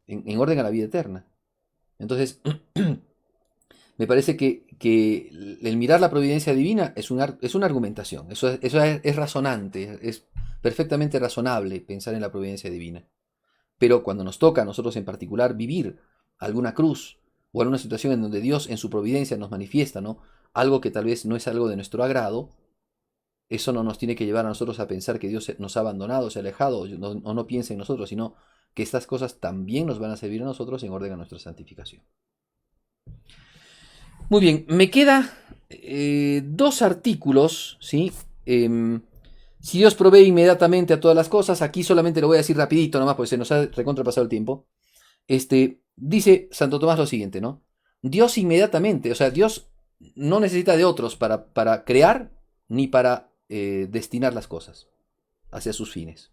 en orden a la vida eterna. Entonces, me parece que el mirar la providencia divina es una argumentación, eso es razonante, es perfectamente razonable pensar en la providencia divina. Pero cuando nos toca a nosotros en particular vivir alguna cruz o alguna situación en donde Dios en su providencia nos manifiesta, ¿no?, algo que tal vez no es algo de nuestro agrado, eso no nos tiene que llevar a nosotros a pensar que Dios nos ha abandonado, se ha alejado o no piensa en nosotros, sino que estas cosas también nos van a servir a nosotros en orden a nuestra santificación. Muy bien, me queda dos artículos, ¿sí? Si Dios provee inmediatamente a todas las cosas, aquí solamente lo voy a decir rapidito nomás porque se nos ha recontrapasado el tiempo. Dice Santo Tomás lo siguiente, ¿no? Dios inmediatamente, o sea, Dios no necesita de otros para crear ni para destinar las cosas hacia sus fines.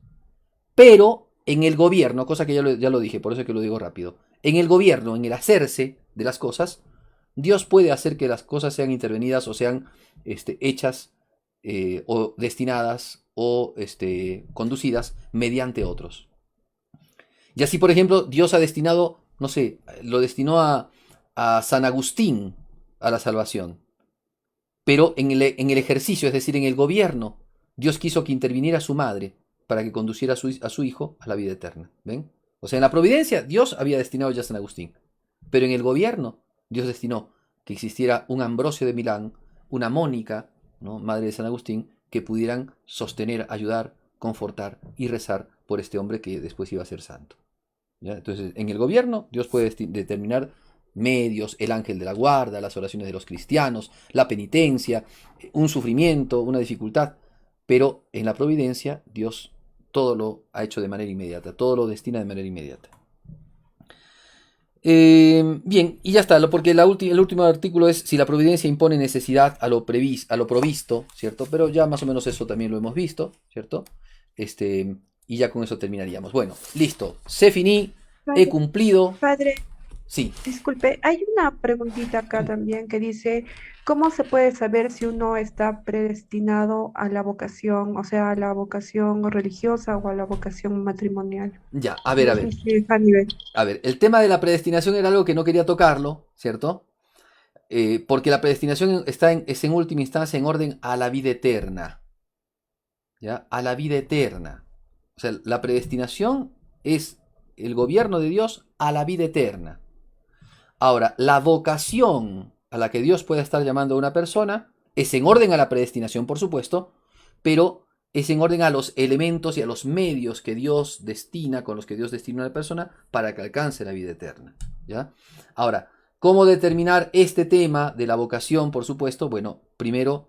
Pero en el gobierno, cosa que ya lo dije, por eso es que lo digo rápido, en el gobierno, en el hacerse de las cosas, Dios puede hacer que las cosas sean intervenidas o sean hechas o destinadas o conducidas mediante otros. Y así, por ejemplo, Dios ha destinado, no sé, lo destinó a San Agustín a la salvación. Pero en el ejercicio, es decir, en el gobierno, Dios quiso que interviniera su madre para que conduciera a su hijo a la vida eterna. ¿Ven? O sea, en la providencia, Dios había destinado ya a San Agustín. Pero en el gobierno, Dios destinó que existiera un Ambrosio de Milán, una Mónica, ¿no?, madre de San Agustín, que pudieran sostener, ayudar, confortar y rezar por este hombre que después iba a ser santo. ¿Ya? Entonces, en el gobierno, Dios puede determinar medios, el ángel de la guarda, las oraciones de los cristianos, la penitencia, un sufrimiento, una dificultad. Pero en la providencia, Dios todo lo ha hecho de manera inmediata, todo lo destina de manera inmediata. Bien, y ya está, porque el último artículo es si la providencia impone necesidad a lo provisto, ¿cierto? Pero ya más o menos eso también lo hemos visto, ¿cierto? Y ya con eso terminaríamos. Bueno, listo, se finí, he Padre, cumplido. padre, Sí, disculpe, hay una preguntita acá también que dice, ¿cómo se puede saber si uno está predestinado a la vocación, o sea, a la vocación religiosa o a la vocación matrimonial? ya, a ver, a No ver. sé si es a nivel. A ver, el tema de la predestinación era algo que no quería tocarlo, ¿cierto? Porque la predestinación es en última instancia en orden a la vida eterna. ¿Ya? A la vida eterna. O sea, la predestinación es el gobierno de Dios a la vida eterna. Ahora, la vocación a la que Dios puede estar llamando a una persona es en orden a la predestinación, por supuesto, pero es en orden a los elementos y a los medios que Dios destina, con los que Dios destina a una persona para que alcance la vida eterna. ¿ya? Ahora, ¿cómo determinar este tema de la vocación? Por supuesto, bueno, primero,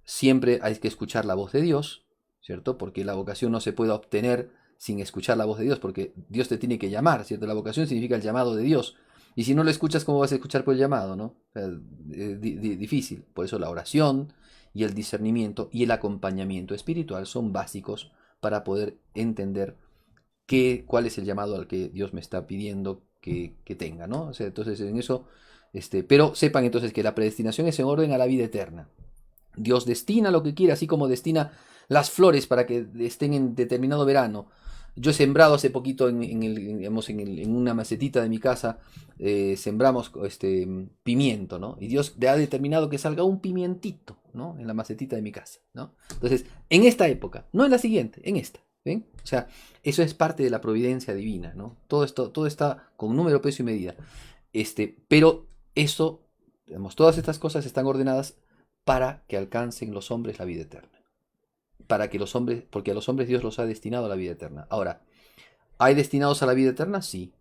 siempre hay que escuchar la voz de Dios, ¿cierto? Porque la vocación no se puede obtener sin escuchar la voz de Dios, porque Dios te tiene que llamar, ¿cierto? La vocación significa el llamado de Dios. Y si no lo escuchas, ¿cómo vas a escuchar por el llamado, no? O sea, difícil. Por eso la oración y el discernimiento y el acompañamiento espiritual son básicos para poder entender cuál es el llamado al que Dios me está pidiendo que tenga, ¿no? O sea, entonces en eso, pero sepan entonces que la predestinación es en orden a la vida eterna. Dios destina lo que quiere, así como destina las flores para que estén en determinado verano. Yo he sembrado hace poquito en una macetita de mi casa, sembramos pimiento, ¿no? Y Dios ha determinado que salga un pimientito, ¿no? En la macetita de mi casa, ¿no? Entonces, en esta época, no en la siguiente, en esta. ¿Ven? O sea, eso es parte de la providencia divina, ¿no? Todo está con número, peso y medida. Pero eso, digamos, todas estas cosas están ordenadas para que alcancen los hombres la vida eterna. Para que los hombres, porque a los hombres Dios los ha destinado a la vida eterna. Ahora, ¿hay destinados a la vida eterna? Sí.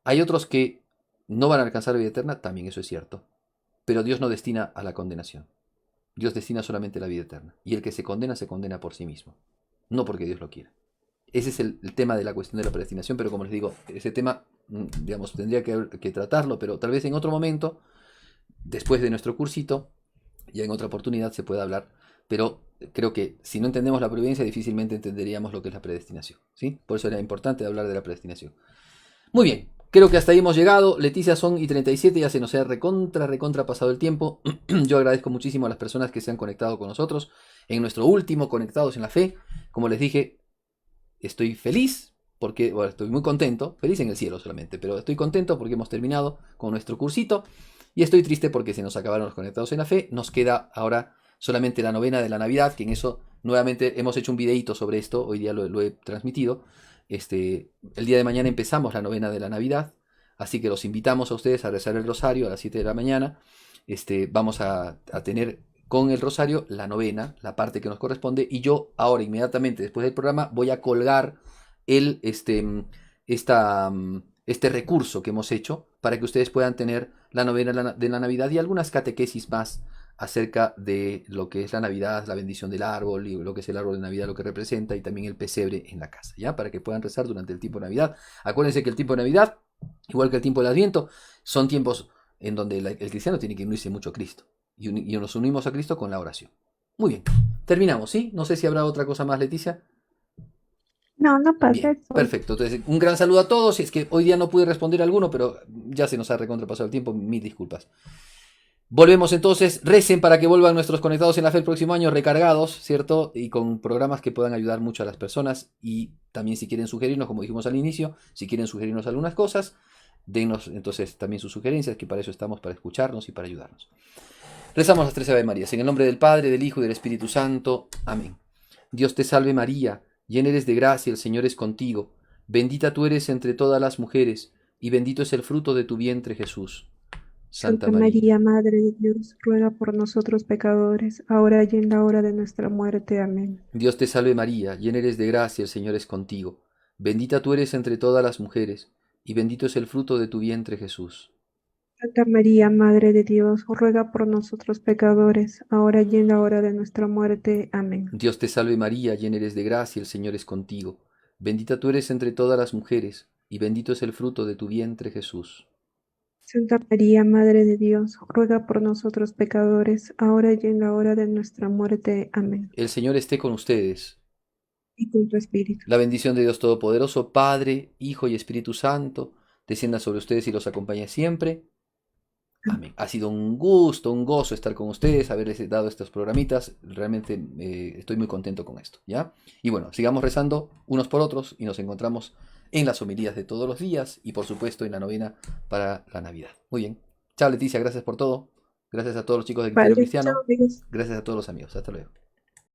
¿Hay otros que no van a alcanzar la vida eterna? También eso es cierto. Pero Dios no destina a la condenación. Dios destina solamente la vida eterna. Y el que se condena por sí mismo. No porque Dios lo quiera. Ese es el tema de la cuestión de la predestinación, pero como les digo, ese tema, digamos, tendría que tratarlo, pero tal vez en otro momento, después de nuestro cursito, ya en otra oportunidad se pueda hablar, pero creo que si no entendemos la providencia, difícilmente entenderíamos lo que es la predestinación, ¿sí? Por eso era importante hablar de la predestinación. Muy bien, creo que hasta ahí hemos llegado. Leticia, son y 37, ya se nos ha recontra pasado el tiempo. Yo agradezco muchísimo a las personas que se han conectado con nosotros en nuestro último Conectados en la Fe. Como les dije, estoy feliz porque, bueno, estoy muy contento, feliz en el cielo solamente, pero estoy contento porque hemos terminado con nuestro cursito y estoy triste porque se nos acabaron los Conectados en la Fe. Nos queda ahora solamente la novena de la Navidad, que en eso nuevamente hemos hecho un videíto sobre esto, hoy día lo he transmitido. El día de mañana empezamos la novena de la Navidad, así que los invitamos a ustedes a rezar el rosario a las 7 de la mañana. Vamos a tener con el rosario la novena, la parte que nos corresponde, y yo ahora inmediatamente después del programa voy a colgar este recurso que hemos hecho para que ustedes puedan tener la novena de la Navidad y algunas catequesis más acerca de lo que es la Navidad, la bendición del árbol y lo que es el árbol de Navidad, lo que representa, y también el pesebre en la casa, ¿ya? Para que puedan rezar durante el tiempo de Navidad. Acuérdense que el tiempo de Navidad, igual que el tiempo del Adviento, son tiempos en donde el cristiano tiene que unirse mucho a Cristo. Y nos unimos a Cristo con la oración. Muy bien, terminamos, ¿sí? No sé si habrá otra cosa más, Leticia. No, no pasa Bien, eso. perfecto. Entonces, un gran saludo a todos. Es que hoy día no pude responder a alguno, pero ya se nos ha recontrapasado el tiempo. Mil disculpas. Volvemos entonces, recen para que vuelvan nuestros conectados en la fe el próximo año recargados, ¿cierto? Y con programas que puedan ayudar mucho a las personas. Y también si quieren sugerirnos, como dijimos al inicio, si quieren sugerirnos algunas cosas, dennos entonces también sus sugerencias, que para eso estamos, para escucharnos y para ayudarnos. Rezamos las 3 Ave Marías, en el nombre del Padre, del Hijo y del Espíritu Santo. Amén. Dios te salve María, llena eres de gracia, el Señor es contigo. Bendita tú eres entre todas las mujeres, y bendito es el fruto de tu vientre Jesús. Santa Santa María. María, Madre de Dios, ruega por nosotros pecadores, ahora y en la hora de nuestra muerte. Amén. Dios te salve María, llena eres de gracia, el Señor es contigo. Bendita tú eres entre todas las mujeres, y bendito es el fruto de tu vientre Jesús. Santa María, Madre de Dios, ruega por nosotros pecadores, ahora y en la hora de nuestra muerte. Amén. Dios te salve María, llena eres de gracia, el Señor es contigo. Bendita tú eres entre todas las mujeres, y bendito es el fruto de tu vientre Jesús. Santa María, Madre de Dios, ruega por nosotros pecadores, ahora y en la hora de nuestra muerte. Amén. El Señor esté con ustedes. Y con tu espíritu. La bendición de Dios Todopoderoso, Padre, Hijo y Espíritu Santo, descienda sobre ustedes y los acompañe siempre. Amén. Ha sido un gusto, un gozo estar con ustedes, haberles dado estos programitas. Realmente estoy muy contento con esto, ¿ya? Y bueno, sigamos rezando unos por otros y nos encontramos en las homilías de todos los días y por supuesto en la novena para la Navidad. Muy bien. Chao Leticia, gracias por todo. Gracias a todos los chicos de Criterio Vale, chao Cristiano. amigos. Gracias a todos los amigos. Hasta luego.